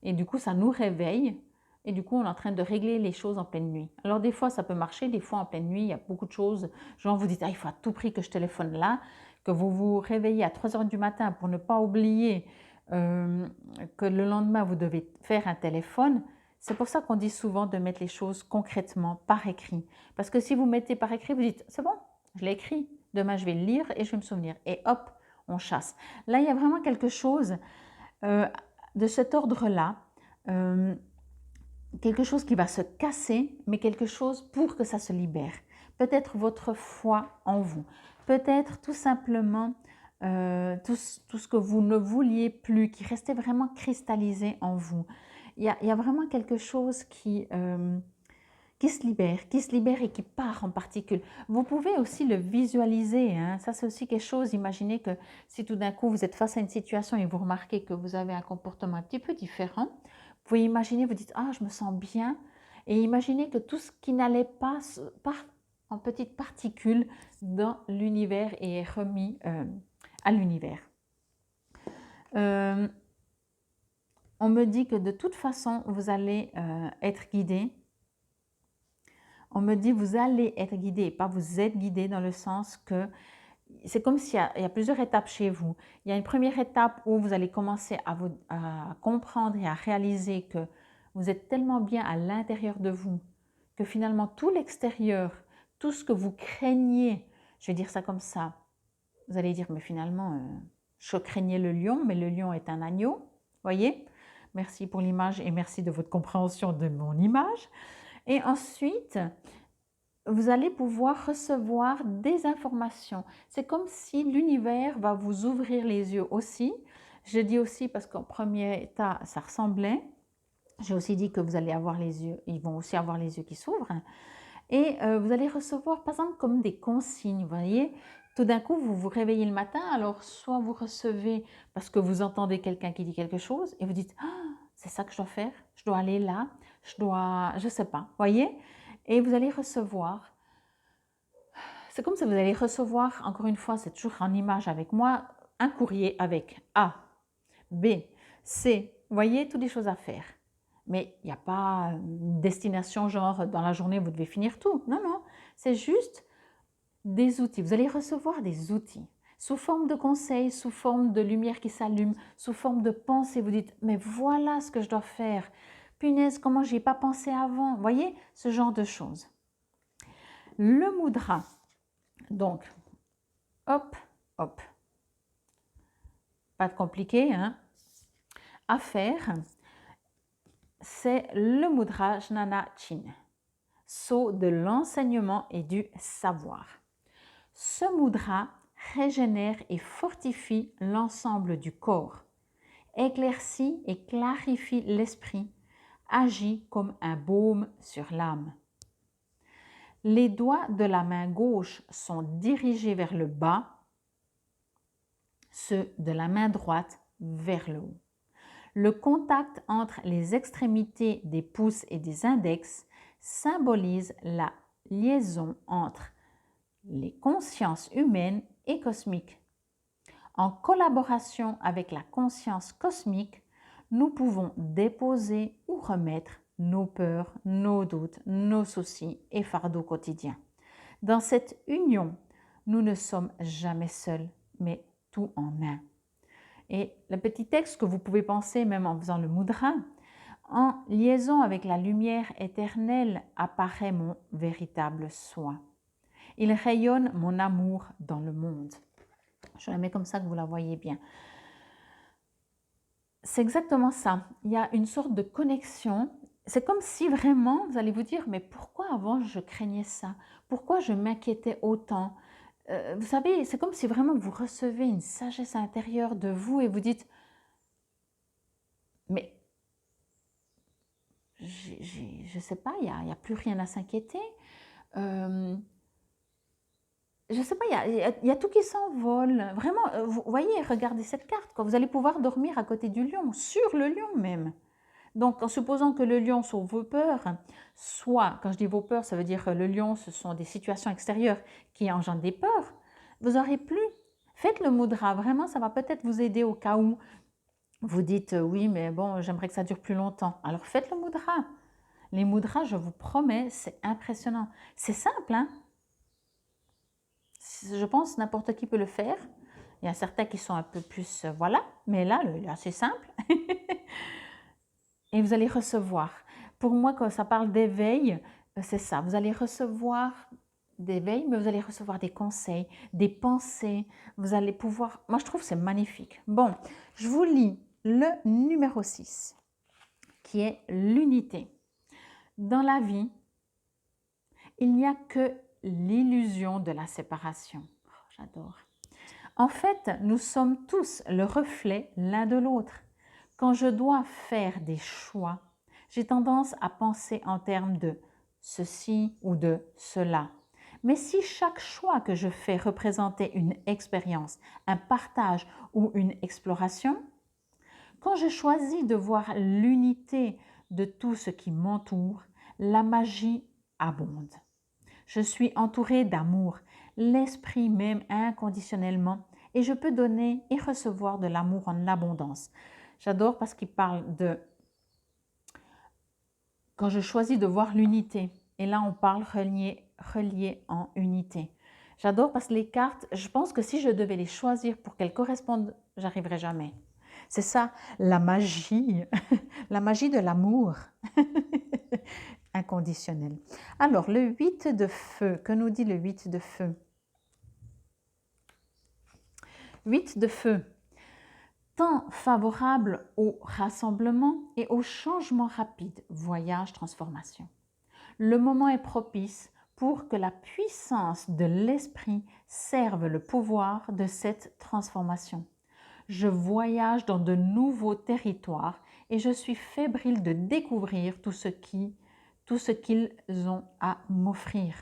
et du coup, ça nous réveille et du coup, on est en train de régler les choses en pleine nuit. Alors des fois, ça peut marcher, des fois en pleine nuit, il y a beaucoup de choses. Genre, vous dites, ah, il faut à tout prix que je téléphone là, que vous vous réveillez à 3 heures du matin pour ne pas oublier que le lendemain, vous devez faire un téléphone. C'est pour ça qu'on dit souvent de mettre les choses concrètement par écrit. Parce que si vous mettez par écrit, vous dites, c'est bon, je l'ai écrit, demain je vais le lire et je vais me souvenir. Et hop, on chasse. Là, il y a vraiment quelque chose de cet ordre-là, quelque chose qui va se casser, mais quelque chose pour que ça se libère. Peut-être votre foi en vous, peut-être tout simplement tout ce que vous ne vouliez plus, qui restait vraiment cristallisé en vous. Il y a vraiment quelque chose qui se libère et qui part en particules. Vous pouvez aussi le visualiser, hein. Ça c'est aussi quelque chose, imaginez que si tout d'un coup vous êtes face à une situation et vous remarquez que vous avez un comportement un petit peu différent, vous pouvez imaginer, vous dites « Ah, je me sens bien » et imaginez que tout ce qui n'allait pas part en petites particules dans l'univers et est remis à l'univers. On me dit que de toute façon, vous allez être guidé. On me dit vous allez être guidé, pas vous êtes guidé dans le sens que c'est comme s'il y a plusieurs étapes chez vous. Il y a une première étape où vous allez commencer à comprendre et à réaliser que vous êtes tellement bien à l'intérieur de vous que finalement tout l'extérieur, tout ce que vous craignez, je vais dire ça comme ça, vous allez dire mais finalement Je craignais le lion, mais le lion est un agneau. Voyez? Merci pour l'image et merci de votre compréhension de mon image. Et ensuite, vous allez pouvoir recevoir des informations. C'est comme si l'univers va vous ouvrir les yeux aussi. Je dis aussi parce qu'en premier état, ça ressemblait. J'ai aussi dit que vous allez avoir les yeux, ils vont aussi avoir les yeux qui s'ouvrent. Et vous allez recevoir, par exemple, comme des consignes, vous voyez. Tout d'un coup, vous vous réveillez le matin, alors soit vous recevez parce que vous entendez quelqu'un qui dit quelque chose et vous dites ah, c'est ça que je dois faire, je dois aller là, je sais pas, voyez. Et vous allez recevoir, c'est comme si vous allez recevoir, encore une fois, c'est toujours en image avec moi, un courrier avec A, B, C, vous voyez, toutes les choses à faire. Mais il n'y a pas une destination genre dans la journée vous devez finir tout. Non, non, c'est juste des outils. Vous allez recevoir des outils sous forme de conseils, sous forme de lumière qui s'allume, sous forme de pensée. Vous dites, mais voilà ce que je dois faire. Punaise, comment j'y ai pas pensé avant. Vous voyez, ce genre de choses. Le mudra. Donc, hop, hop. Pas de compliqué, hein. À faire, c'est le mudra Jnana Chin, sceau de l'enseignement et du savoir. Ce mudra régénère et fortifie l'ensemble du corps, éclaircit et clarifie l'esprit, agit comme un baume sur l'âme. Les doigts de la main gauche sont dirigés vers le bas, ceux de la main droite vers le haut. Le contact entre les extrémités des pouces et des index symbolise la liaison entre les consciences humaines et cosmiques. En collaboration avec la conscience cosmique, nous pouvons déposer ou remettre nos peurs, nos doutes, nos soucis et fardeaux quotidiens. Dans cette union, nous ne sommes jamais seuls, mais tout en un. Et le petit texte que vous pouvez penser même en faisant le mudra, en liaison avec la lumière éternelle apparaît mon véritable soi. Il rayonne mon amour dans le monde. Je la mets comme ça que vous la voyez bien. C'est exactement ça. Il y a une sorte de connexion. C'est comme si vraiment, vous allez vous dire, mais pourquoi avant je craignais ça? Pourquoi je m'inquiétais autant? Vous savez, c'est comme si vraiment vous recevez une sagesse intérieure de vous et vous dites, mais je ne sais pas, il y a plus rien à s'inquiéter. Je ne sais pas, il y a tout qui s'envole. Vraiment, vous voyez, regardez cette carte, quoi. Vous allez pouvoir dormir à côté du lion, sur le lion même. Donc, en supposant que le lion soit vos peurs, soit, quand je dis vos peurs, ça veut dire que le lion, ce sont des situations extérieures qui engendrent des peurs, vous aurez plus. Faites le mudra, vraiment, ça va peut-être vous aider au cas où vous dites oui, mais bon, j'aimerais que ça dure plus longtemps. Alors faites le mudra. Les mudras, je vous promets, c'est impressionnant. C'est simple, hein? Je pense n'importe qui peut le faire. Il y a certains qui sont un peu plus, voilà, mais là, c'est simple. Et vous allez recevoir. Pour moi, quand ça parle d'éveil, c'est ça. Vous allez recevoir d'éveil, mais vous allez recevoir des conseils, des pensées. Vous allez pouvoir... Moi, je trouve que c'est magnifique. Bon, je vous lis le numéro 6, qui est l'unité. Dans la vie, il n'y a que l'illusion de la séparation. Oh, j'adore. En fait, nous sommes tous le reflet l'un de l'autre. Quand je dois faire des choix, j'ai tendance à penser en termes de ceci ou de cela. Mais si chaque choix que je fais représentait une expérience, un partage ou une exploration, quand je choisis de voir l'unité de tout ce qui m'entoure, la magie abonde. Je suis entourée d'amour, l'esprit m'aime inconditionnellement et je peux donner et recevoir de l'amour en abondance. J'adore parce qu'il parle de quand je choisis de voir l'unité. Et là, on parle relié en unité. J'adore parce que les cartes, je pense que si je devais les choisir pour qu'elles correspondent, j'arriverais jamais. C'est ça, la magie de l'amour inconditionnel. Alors, le 8 de feu, que nous dit le 8 de feu? 8 de feu. temps favorable au rassemblement et au changement rapide, voyage, transformation. Le moment est propice pour que la puissance de l'esprit serve le pouvoir de cette transformation. Je voyage dans de nouveaux territoires et je suis fébrile de découvrir tout ce qu'ils ont à m'offrir.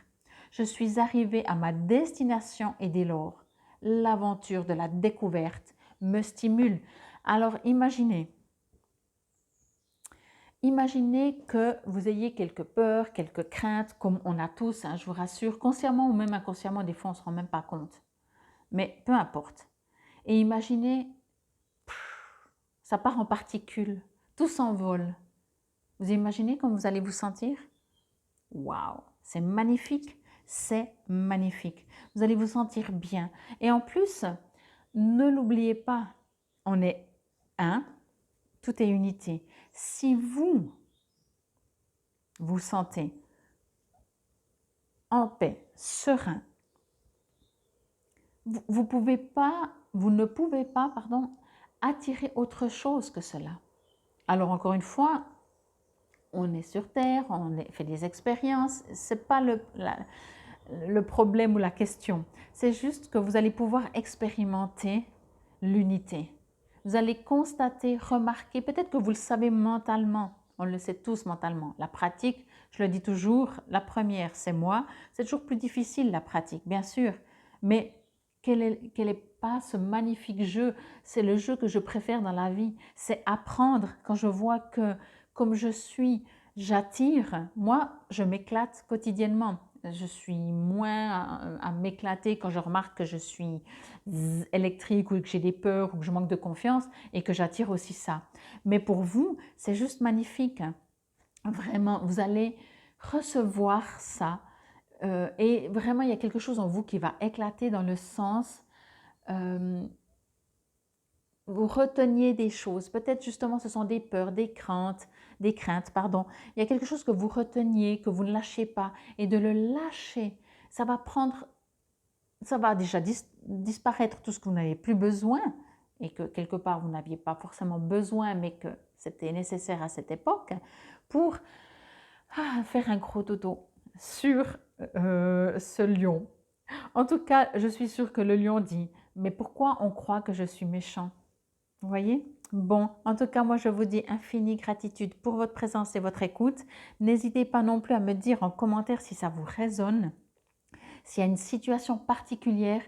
Je suis arrivée à ma destination et dès lors, l'aventure de la découverte me stimule. Alors imaginez que vous ayez quelques peurs, quelques craintes, comme on a tous, hein, je vous rassure, consciemment ou même inconsciemment, des fois on ne se rend même pas compte. Mais peu importe. Et imaginez, ça part en particules, tout s'envole. Vous imaginez comment vous allez vous sentir? Waouh, c'est magnifique, c'est magnifique. Vous allez vous sentir bien. Et en plus, ne l'oubliez pas, on est un, tout est unité. Si vous vous sentez en paix, serein, vous ne pouvez pas, attirer autre chose que cela. Alors encore une fois, on est sur Terre, fait des expériences, ce n'est pas le problème ou la question. C'est juste que vous allez pouvoir expérimenter l'unité. Vous allez constater, remarquer, peut-être que vous le savez mentalement, on le sait tous mentalement. La pratique, je le dis toujours, la première c'est moi, c'est toujours plus difficile la pratique, bien sûr, mais quel est pas ce magnifique jeu? C'est le jeu que je préfère dans la vie, c'est apprendre quand je vois que comme je suis, j'attire. Moi, je m'éclate quotidiennement. Je suis moins à m'éclater quand je remarque que je suis électrique ou que j'ai des peurs ou que je manque de confiance et que j'attire aussi ça. Mais pour vous, c'est juste magnifique. Vraiment, vous allez recevoir ça. Et vraiment, il y a quelque chose en vous qui va éclater dans le sens... vous reteniez des choses, peut-être justement ce sont des peurs, des craintes, pardon. Il y a quelque chose que vous reteniez, que vous ne lâchez pas, et de le lâcher, ça va déjà disparaître tout ce que vous n'avez plus besoin, et que quelque part vous n'aviez pas forcément besoin, mais que c'était nécessaire à cette époque, pour faire un gros dodo sur ce lion. En tout cas, je suis sûre que le lion dit, mais pourquoi on croit que je suis méchant? Vous voyez? Bon, en tout cas, moi, je vous dis infinie gratitude pour votre présence et votre écoute. N'hésitez pas non plus à me dire en commentaire si ça vous résonne, s'il y a une situation particulière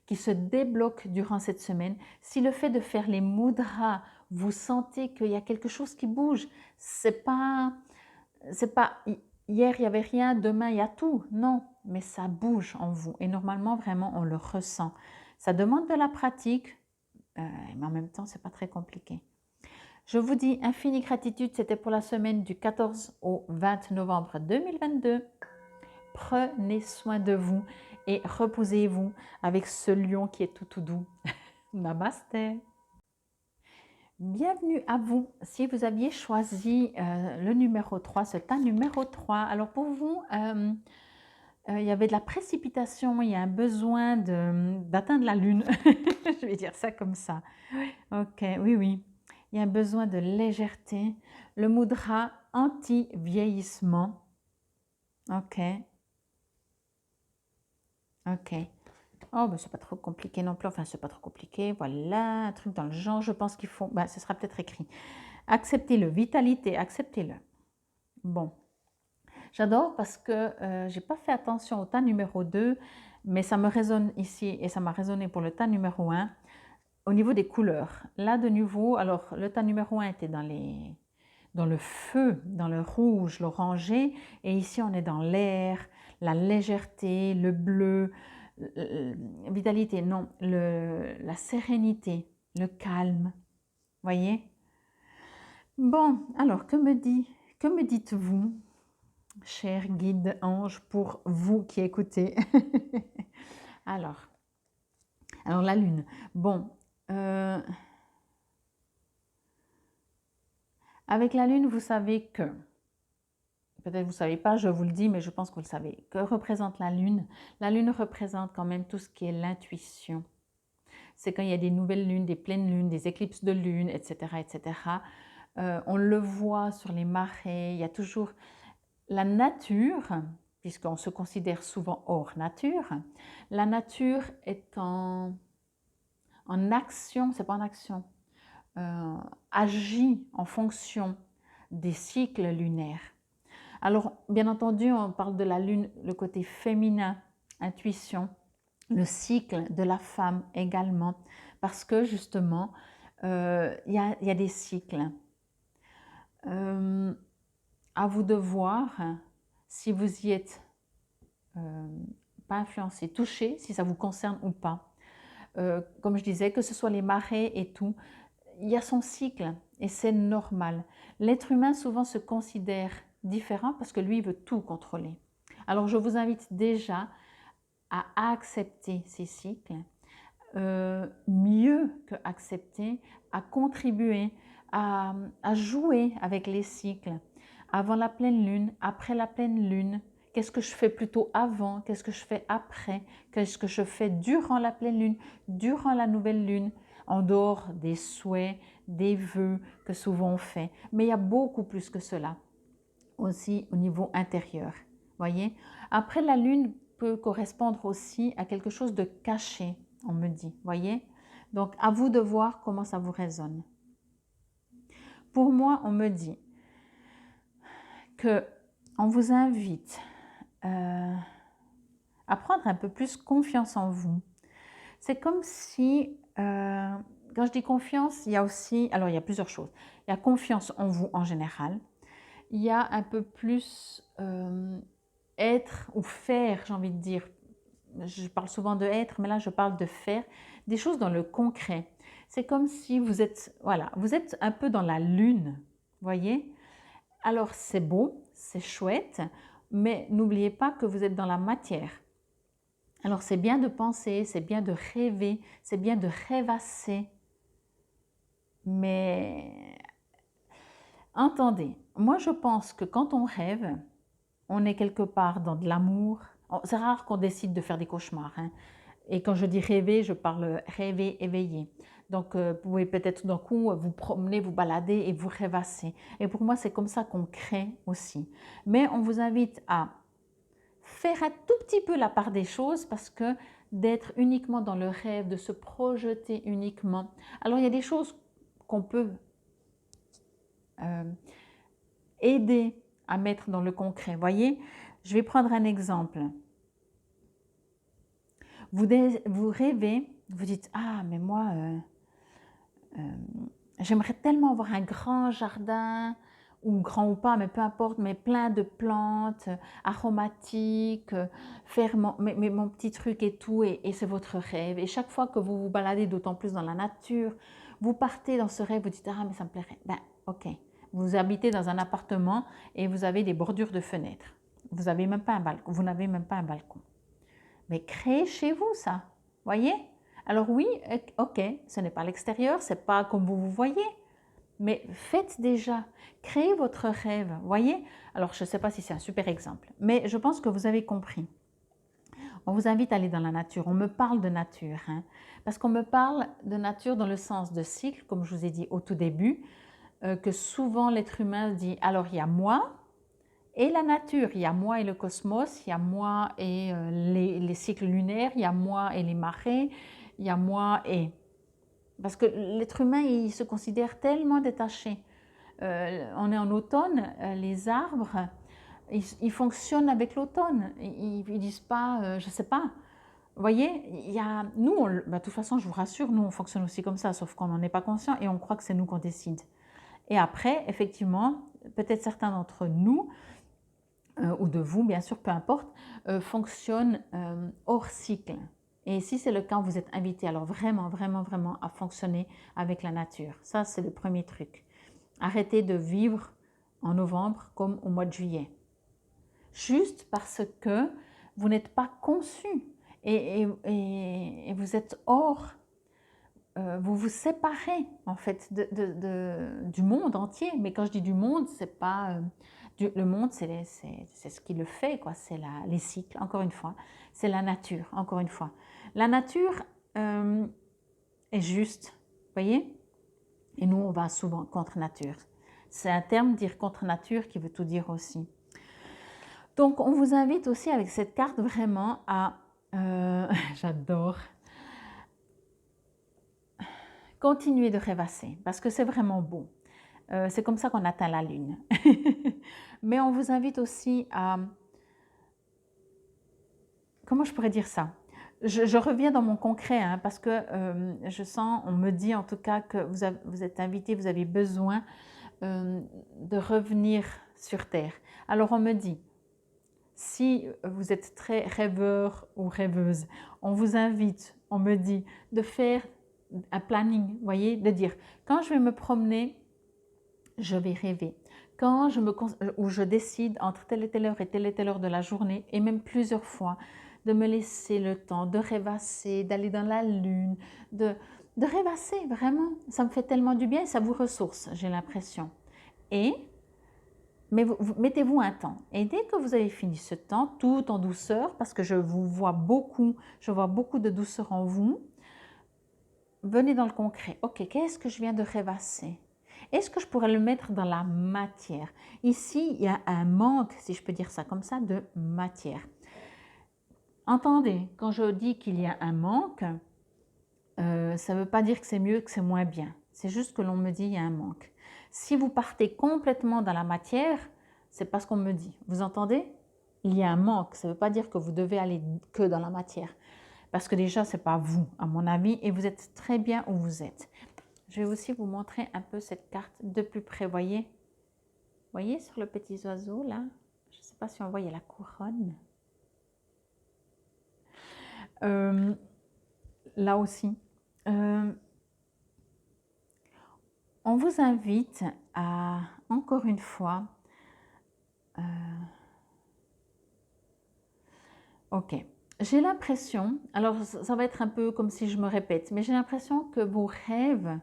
qui se débloque durant cette semaine, si le fait de faire les mudras, vous sentez qu'il y a quelque chose qui bouge, c'est pas hier il n'y avait rien, demain il y a tout, non, mais ça bouge en vous et normalement vraiment on le ressent. Ça demande de la pratique, mais en même temps, ce n'est pas très compliqué. Je vous dis infinie gratitude, c'était pour la semaine du 14 au 20 novembre 2022. Prenez soin de vous et reposez-vous avec ce lion qui est tout doux. Namasté. Bienvenue à vous. Si vous aviez choisi le numéro 3, c'est un numéro 3. Alors pour vous, il y avait de la précipitation, il y a un besoin d'atteindre la lune. Je vais dire ça comme ça. Ok, oui. Il y a un besoin de légèreté. Le mudra anti-vieillissement. Ok. Oh, ben c'est pas trop compliqué non plus. Enfin, c'est pas trop compliqué. Voilà, un truc dans le genre. Je pense qu'il faut... ce sera peut-être écrit. Acceptez-le. Vitalité, acceptez-le. Bon. J'adore parce que j'ai pas fait attention au tas numéro 2, mais ça me résonne ici et ça m'a résonné pour le tas numéro 1. Au niveau des couleurs, là de nouveau, alors le tas numéro 1 était dans le feu, dans le rouge, l'orangé, et ici on est dans l'air, la légèreté, le bleu, vitalité, non, la sérénité, le calme, voyez? Bon, alors que me dites-vous, cher guide ange, pour vous qui écoutez? alors la lune, bon, avec la lune, vous savez que, peut-être vous ne savez pas, je vous le dis, mais je pense que vous le savez, que représente la lune? La lune représente quand même tout ce qui est l'intuition. c'est quand il y a des nouvelles lunes, des pleines lunes, des éclipses de lune, etc. etc. On le voit sur les marées, il y a toujours la nature, puisqu'on se considère souvent hors nature, la nature est en action, c'est pas en action, agit en fonction des cycles lunaires. Alors, bien entendu, on parle de la lune, le côté féminin, intuition, le cycle de la femme également, parce que justement, il y a des cycles. À vous de voir si vous y êtes pas influencé, touché, si ça vous concerne ou pas. Comme je disais, que ce soit les marées et tout, il y a son cycle et c'est normal. L'être humain souvent se considère différent parce que lui il veut tout contrôler. Alors je vous invite déjà à accepter ces cycles, mieux que accepter, à contribuer, à jouer avec les cycles. Avant la pleine lune, après la pleine lune, qu'est-ce que je fais plutôt avant, qu'est-ce que je fais après, qu'est-ce que je fais durant la pleine lune, durant la nouvelle lune, en dehors des souhaits, des vœux que souvent on fait. Mais il y a beaucoup plus que cela, aussi au niveau intérieur. Voyez. Après, la lune peut correspondre aussi à quelque chose de caché, on me dit. Voyez. Donc, à vous de voir comment ça vous résonne. Pour moi, on me dit que on vous invite à prendre un peu plus confiance en vous. C'est comme si, quand je dis confiance, il y a aussi, alors il y a plusieurs choses. Il y a confiance en vous en général. Il y a un peu plus être ou faire, j'ai envie de dire. Je parle souvent de être, mais là je parle de faire des choses dans le concret. C'est comme si vous êtes, voilà, vous êtes un peu dans la lune, voyez. Alors c'est beau, c'est chouette, mais n'oubliez pas que vous êtes dans la matière. Alors c'est bien de penser, c'est bien de rêver, c'est bien de rêvasser, mais entendez, moi je pense que quand on rêve, on est quelque part dans de l'amour. C'est rare qu'on décide de faire des cauchemars, hein. Et quand je dis rêver, je parle rêver éveillé. Donc, vous pouvez peut-être d'un coup vous promener, vous balader et vous rêvasser. Et pour moi, c'est comme ça qu'on crée aussi. Mais on vous invite à faire un tout petit peu la part des choses parce que d'être uniquement dans le rêve, de se projeter uniquement. Alors, il y a des choses qu'on peut aider à mettre dans le concret. Voyez, je vais prendre un exemple. Vous rêvez, vous dites « Ah, mais moi, j'aimerais tellement avoir un grand jardin, ou grand ou pas, mais peu importe, mais plein de plantes aromatiques, faire mon petit truc et tout, et c'est votre rêve. Et chaque fois que vous vous baladez, d'autant plus dans la nature, vous partez dans ce rêve, vous dites « Ah, mais ça me plairait. » Ben, ok. Vous habitez dans un appartement et vous avez des bordures de fenêtres. Vous n'avez même pas un balcon. Vous n'avez même pas un balcon. Mais créez chez vous ça, voyez? Alors oui, ok, ce n'est pas l'extérieur, ce n'est pas comme vous vous voyez, mais faites déjà, créez votre rêve, voyez? Alors je ne sais pas si c'est un super exemple, mais je pense que vous avez compris. On vous invite à aller dans la nature, on me parle de nature, hein, parce qu'on me parle de nature dans le sens de cycle, comme je vous ai dit au tout début, que souvent l'être humain dit, alors il y a moi, et la nature, il y a moi et le cosmos, il y a moi et les cycles lunaires, il y a moi et les marées, il y a moi et... Parce que l'être humain, il se considère tellement détaché. On est en automne, les arbres, ils fonctionnent avec l'automne. Ils ne disent pas, je ne sais pas. Vous voyez, il y a, nous, de toute façon, je vous rassure, nous, on fonctionne aussi comme ça, sauf qu'on n'en est pas conscient et on croit que c'est nous qu'on décide. Et après, effectivement, peut-être certains d'entre nous, ou de vous, bien sûr, peu importe, fonctionne hors cycle. Et si c'est le cas, vous êtes invité alors vraiment, vraiment, vraiment à fonctionner avec la nature. Ça, c'est le premier truc. Arrêtez de vivre en novembre comme au mois de juillet. Juste parce que vous n'êtes pas conçu et vous êtes hors, vous vous séparez en fait du monde entier. Mais quand je dis du monde, c'est pas... le monde, c'est ce qui le fait, quoi. C'est les cycles, encore une fois. C'est la nature, encore une fois. La nature, est juste. Voyez? Et nous, on va souvent contre nature. C'est un terme, dire contre nature, qui veut tout dire aussi. Donc, on vous invite aussi avec cette carte vraiment à, j'adore, continuer de rêvasser parce que c'est vraiment beau. C'est comme ça qu'on atteint la lune. Mais on vous invite aussi à, comment je pourrais dire ça? Je reviens dans mon concret, hein, parce que je sens, on me dit en tout cas que vous êtes invité, vous avez besoin de revenir sur Terre. Alors on me dit, si vous êtes très rêveur ou rêveuse, on vous invite, on me dit, de faire un planning, vous voyez, de dire, quand je vais me promener, je vais rêver. Quand je décide entre telle et telle heure et telle heure de la journée, et même plusieurs fois, de me laisser le temps de rêvasser, d'aller dans la lune, de rêvasser, vraiment. Ça me fait tellement du bien et ça vous ressource, j'ai l'impression. Mais mettez-vous un temps. Et dès que vous avez fini ce temps, tout en douceur, parce que je vois beaucoup de douceur en vous, venez dans le concret. Ok, qu'est-ce que je viens de rêvasser? Est-ce que je pourrais le mettre dans la matière? Ici, il y a un manque, si je peux dire ça comme ça, de matière. Entendez, quand je dis qu'il y a un manque, ça ne veut pas dire que c'est mieux, que c'est moins bien. C'est juste que l'on me dit qu'il y a un manque. Si vous partez complètement dans la matière, c'est pas ce qu'on me dit. Vous entendez? Il y a un manque. Ça ne veut pas dire que vous devez aller que dans la matière. Parce que déjà, ce n'est pas vous, à mon avis, et vous êtes très bien où vous êtes. Je vais aussi vous montrer un peu cette carte de plus près. Voyez sur le petit oiseau, là? Je ne sais pas si on voit, il y a la couronne. Là aussi. On vous invite à, encore une fois, ok, j'ai l'impression, alors ça va être un peu comme si je me répète, mais j'ai l'impression que vos rêves,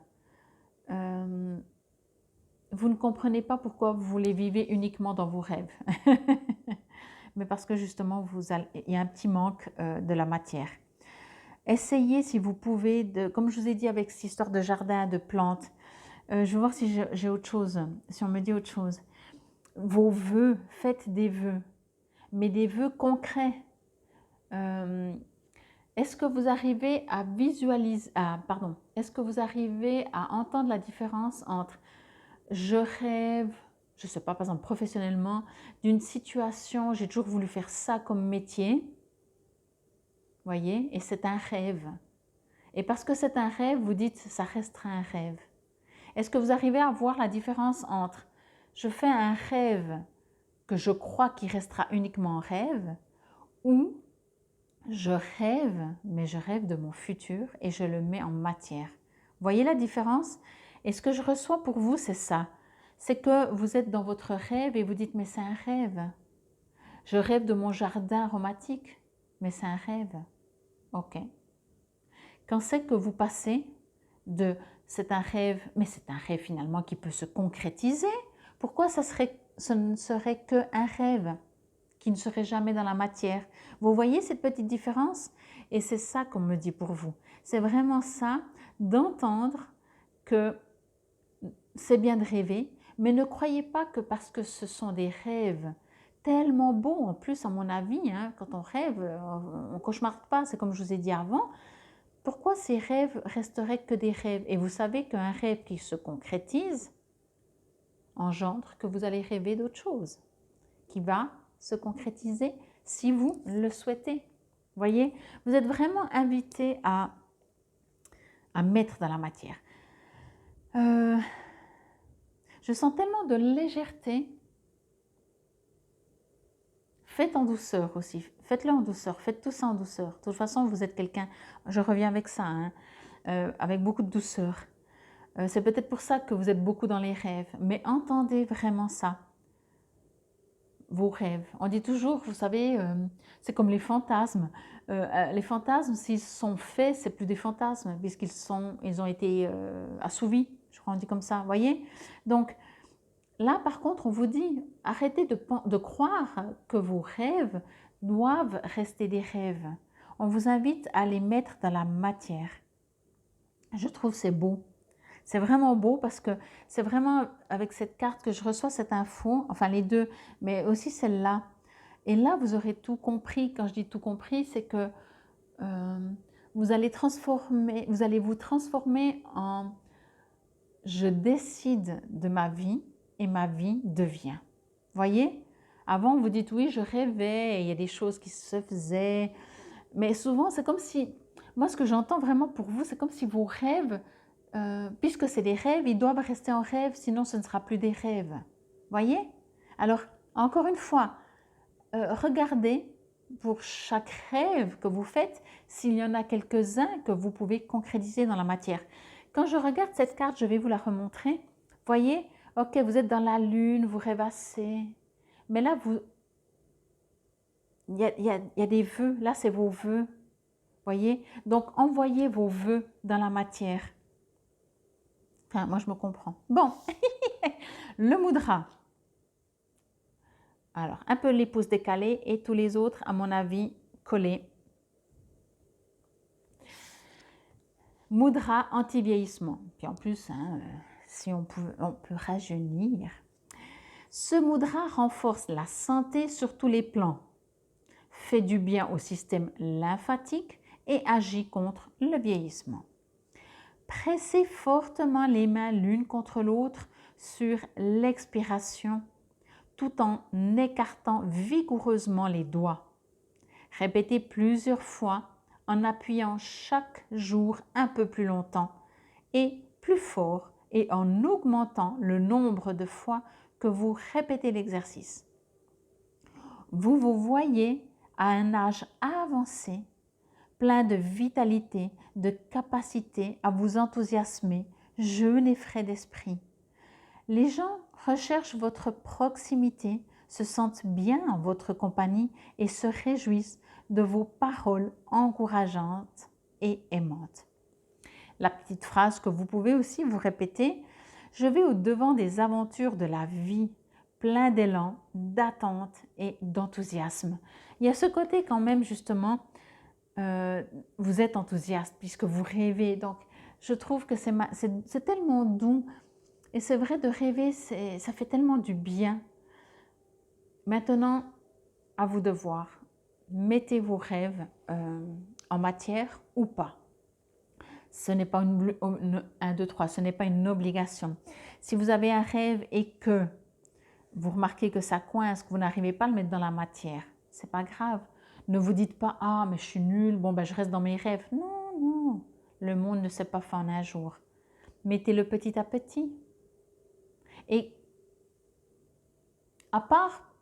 vous ne comprenez pas pourquoi vous les vivez uniquement dans vos rêves. Mais parce que justement, il y a un petit manque de la matière. Essayez si vous pouvez, comme je vous ai dit avec cette histoire de jardin, de plantes, je vais voir si j'ai autre chose, si on me dit autre chose. Vos vœux, faites des vœux, mais des vœux concrets. Est-ce que vous arrivez à visualiser, est-ce que vous arrivez à entendre la différence entre je rêve, je ne sais pas, par exemple professionnellement, d'une situation, j'ai toujours voulu faire ça comme métier, voyez, et c'est un rêve. Et parce que c'est un rêve, vous dites ça restera un rêve. Est-ce que vous arrivez à voir la différence entre je fais un rêve que je crois qu'il restera uniquement un rêve, ou je rêve, mais je rêve de mon futur et je le mets en matière. Voyez la différence? Et ce que je reçois pour vous, c'est ça. C'est que vous êtes dans votre rêve et vous dites, mais c'est un rêve. Je rêve de mon jardin aromatique, mais c'est un rêve. Ok. Quand c'est que vous passez de c'est un rêve, mais c'est un rêve finalement qui peut se concrétiser, pourquoi ce ne serait qu'un rêve qui ne serait jamais dans la matière? Vous voyez cette petite différence? Et c'est ça qu'on me dit pour vous. C'est vraiment ça, d'entendre que c'est bien de rêver, mais ne croyez pas que parce que ce sont des rêves tellement beaux, en plus à mon avis, hein, quand on rêve, on ne cauchemarde pas, c'est comme je vous ai dit avant. Pourquoi ces rêves resteraient que des rêves? Et vous savez qu'un rêve qui se concrétise engendre que vous allez rêver d'autre chose, qui va se concrétiser si vous le souhaitez. Voyez, vous êtes vraiment invité à mettre dans la matière. Je sens tellement de légèreté. Faites en douceur aussi. Faites-le en douceur. Faites tout ça en douceur. De toute façon, vous êtes quelqu'un, je reviens avec ça, hein, avec beaucoup de douceur. C'est peut-être pour ça que vous êtes beaucoup dans les rêves. Mais entendez vraiment ça. Vos rêves. On dit toujours, vous savez, c'est comme les fantasmes. Les fantasmes, s'ils sont faits, c'est plus des fantasmes, puisqu'ils ont été assouvis. Je crois qu'on dit comme ça, vous voyez? Donc, là, par contre, on vous dit, arrêtez de croire que vos rêves doivent rester des rêves. On vous invite à les mettre dans la matière. Je trouve c'est beau. C'est vraiment beau parce que c'est vraiment avec cette carte que je reçois cette info, enfin les deux, mais aussi celle-là. Et là, vous aurez tout compris. Quand je dis tout compris, c'est que euh, vous allez vous transformer en je décide de ma vie et ma vie devient. Voyez? Avant, vous dites oui, je rêvais, et il y a des choses qui se faisaient, mais souvent, c'est comme si, moi, ce que j'entends vraiment pour vous, c'est comme si vos rêves, puisque c'est des rêves, ils doivent rester en rêve, sinon ce ne sera plus des rêves. Voyez? Alors, encore une fois, regardez pour chaque rêve que vous faites, s'il y en a quelques-uns que vous pouvez concrétiser dans la matière. Quand je regarde cette carte, je vais vous la remontrer. Voyez? Ok, vous êtes dans la lune, vous rêvassez. Mais là, il y a des vœux. Là, c'est vos vœux. Voyez? Donc, envoyez vos vœux dans la matière. Enfin, moi, je me comprends. Bon, le mudra. Alors, un peu les pouces décalés et tous les autres, à mon avis, collés. Mudra anti-vieillissement. Puis en plus, hein, si on peut rajeunir. Ce mudra renforce la santé sur tous les plans, fait du bien au système lymphatique et agit contre le vieillissement. Pressez fortement les mains l'une contre l'autre sur l'expiration tout en écartant vigoureusement les doigts. Répétez plusieurs fois en appuyant chaque jour un peu plus longtemps et plus fort et en augmentant le nombre de fois que vous répétez l'exercice. Vous vous voyez à un âge avancé, plein de vitalité, de capacité à vous enthousiasmer, jeune et frais d'esprit. Les gens recherchent votre proximité, se sentent bien en votre compagnie et se réjouissent de vos paroles encourageantes et aimantes. La petite phrase que vous pouvez aussi vous répéter, je vais au-devant des aventures de la vie, plein d'élan, d'attente et d'enthousiasme. Il y a ce côté quand même justement, vous êtes enthousiaste puisque vous rêvez. Donc je trouve que c'est tellement doux et c'est vrai de rêver, ça fait tellement du bien. Maintenant, à vous de voir. Mettez vos rêves en matière ou pas. Ce n'est pas ce n'est pas une obligation. Si vous avez un rêve et que vous remarquez que ça coince, que vous n'arrivez pas à le mettre dans la matière, c'est pas grave. Ne vous dites pas ah mais je suis nulle, bon ben je reste dans mes rêves. Non, non, le monde ne s'est pas fait en un jour. Mettez-le petit à petit. Et à part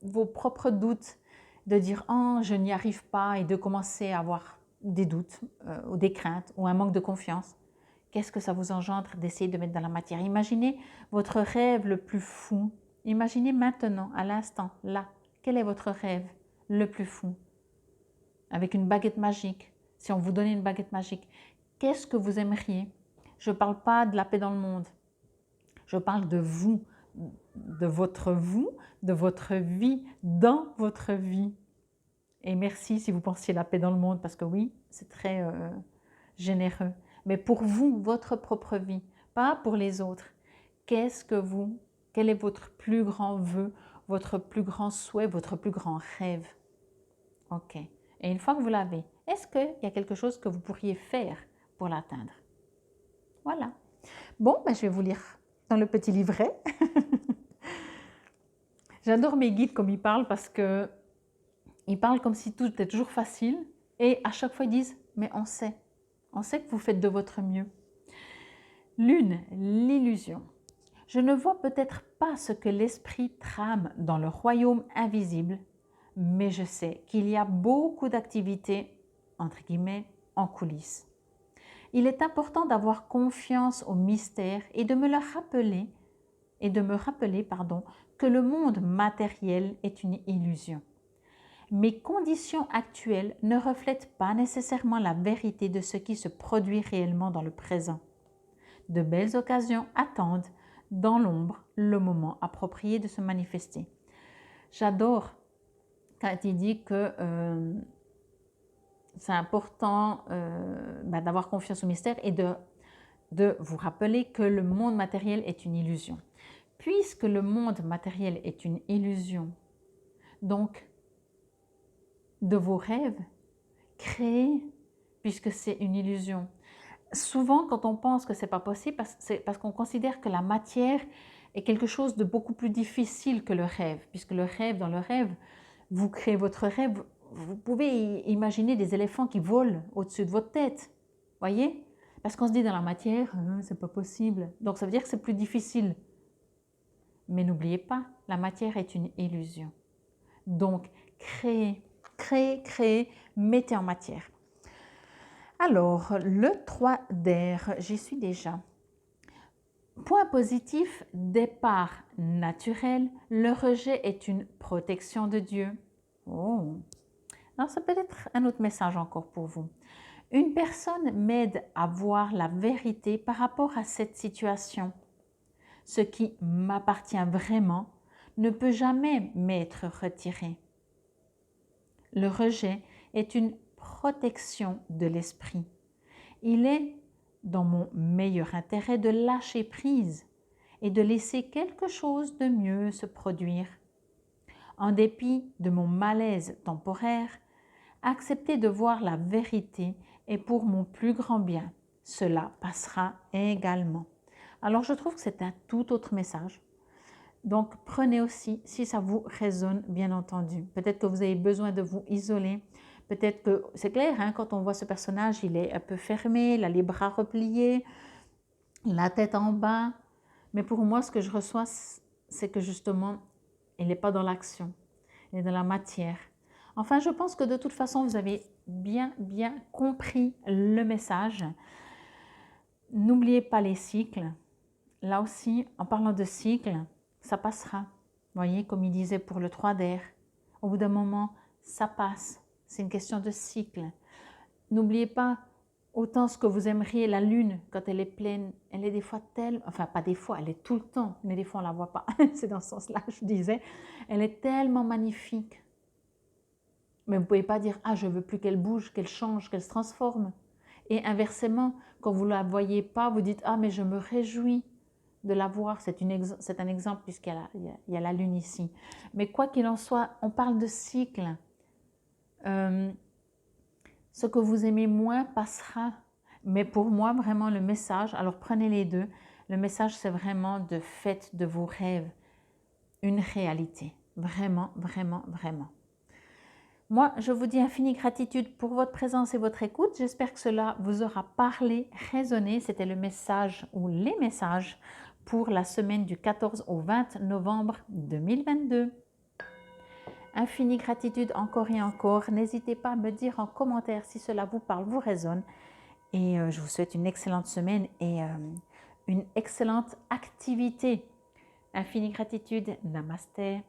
vos propres doutes, de dire oh je n'y arrive pas et de commencer à avoir des doutes ou des craintes ou un manque de confiance, qu'est-ce que ça vous engendre d'essayer de mettre dans la matière? Imaginez votre rêve le plus fou. Imaginez maintenant, à l'instant, là, quel est votre rêve le plus fou? Avec une baguette magique, si on vous donnait une baguette magique, qu'est-ce que vous aimeriez? Je ne parle pas de la paix dans le monde. Je parle de vous, de votre vie, dans votre vie. Et merci si vous pensiez la paix dans le monde, parce que oui, c'est très généreux. Mais pour vous, votre propre vie, pas pour les autres. Quel est votre plus grand vœu, votre plus grand souhait, votre plus grand rêve? Ok. Et une fois que vous l'avez, est-ce qu'il y a quelque chose que vous pourriez faire pour l'atteindre? Voilà. Bon, ben, je vais vous lire dans le petit livret. J'adore mes guides comme ils parlent parce que ils parlent comme si tout était toujours facile et à chaque fois ils disent mais on sait que vous faites de votre mieux. Lune, l'illusion. Je ne vois peut-être pas ce que l'esprit trame dans le royaume invisible, mais je sais qu'il y a beaucoup d'activités entre guillemets en coulisses. Il est important d'avoir confiance au mystère et de me rappeler que le monde matériel est une illusion. Mes conditions actuelles ne reflètent pas nécessairement la vérité de ce qui se produit réellement dans le présent. De belles occasions attendent dans l'ombre le moment approprié de se manifester. J'adore quand il dit que c'est important d'avoir confiance au mystère et de vous rappeler que le monde matériel est une illusion. Puisque le monde matériel est une illusion, donc de vos rêves, créez, puisque c'est une illusion. Souvent, quand on pense que ce n'est pas possible, c'est parce qu'on considère que la matière est quelque chose de beaucoup plus difficile que le rêve, puisque le rêve, dans le rêve, vous créez votre rêve, vous pouvez imaginer des éléphants qui volent au-dessus de votre tête, voyez? Parce qu'on se dit dans la matière, c'est pas possible. Donc ça veut dire que c'est plus difficile. Mais n'oubliez pas, la matière est une illusion. Donc créez, créez, créez, mettez en matière. Alors, le 3 d'air, j'y suis déjà. Point positif, départ naturel, le rejet est une protection de Dieu. Oh, alors ça peut être un autre message encore pour vous. Une personne m'aide à voir la vérité par rapport à cette situation. Ce qui m'appartient vraiment ne peut jamais m'être retiré. Le rejet est une protection de l'esprit. Il est dans mon meilleur intérêt de lâcher prise et de laisser quelque chose de mieux se produire. En dépit de mon malaise temporaire, accepter de voir la vérité est pour mon plus grand bien. Cela passera également. Alors je trouve que c'est un tout autre message. Donc prenez aussi si ça vous résonne, bien entendu. Peut-être que vous avez besoin de vous isoler. Peut-être que, c'est clair, hein, quand on voit ce personnage, il est un peu fermé, il a les bras repliés, la tête en bas. Mais pour moi, ce que je reçois, c'est que justement, il n'est pas dans l'action, il est dans la matière. Enfin, je pense que de toute façon, vous avez bien compris le message. N'oubliez pas les cycles. Là aussi, en parlant de cycles, ça passera. Vous voyez, comme il disait pour le 3 d'air, au bout d'un moment, ça passe. C'est une question de cycle. N'oubliez pas, autant ce que vous aimeriez, la lune, quand elle est pleine, elle est des fois telle, enfin pas des fois, elle est tout le temps, mais des fois on ne la voit pas. C'est dans ce sens-là, je disais. Elle est tellement magnifique. Mais vous ne pouvez pas dire, ah, je veux plus qu'elle bouge, qu'elle change, qu'elle se transforme. Et inversement, quand vous ne la voyez pas, vous dites, ah, mais je me réjouis de la voir. C'est un exemple puisqu'il y a la lune ici. Mais quoi qu'il en soit, on parle de cycle. Ce que vous aimez moins passera. Mais pour moi, vraiment, le message, alors prenez les deux. Le message, c'est vraiment de faites de vos rêves une réalité. Vraiment, vraiment, vraiment. Moi, je vous dis infinie gratitude pour votre présence et votre écoute. J'espère que cela vous aura parlé, résonné. C'était le message ou les messages pour la semaine du 14 au 20 novembre 2022. Infinie gratitude encore et encore. N'hésitez pas à me dire en commentaire si cela vous parle, vous résonne. Et je vous souhaite une excellente semaine et une excellente activité. Infinie gratitude. Namasté.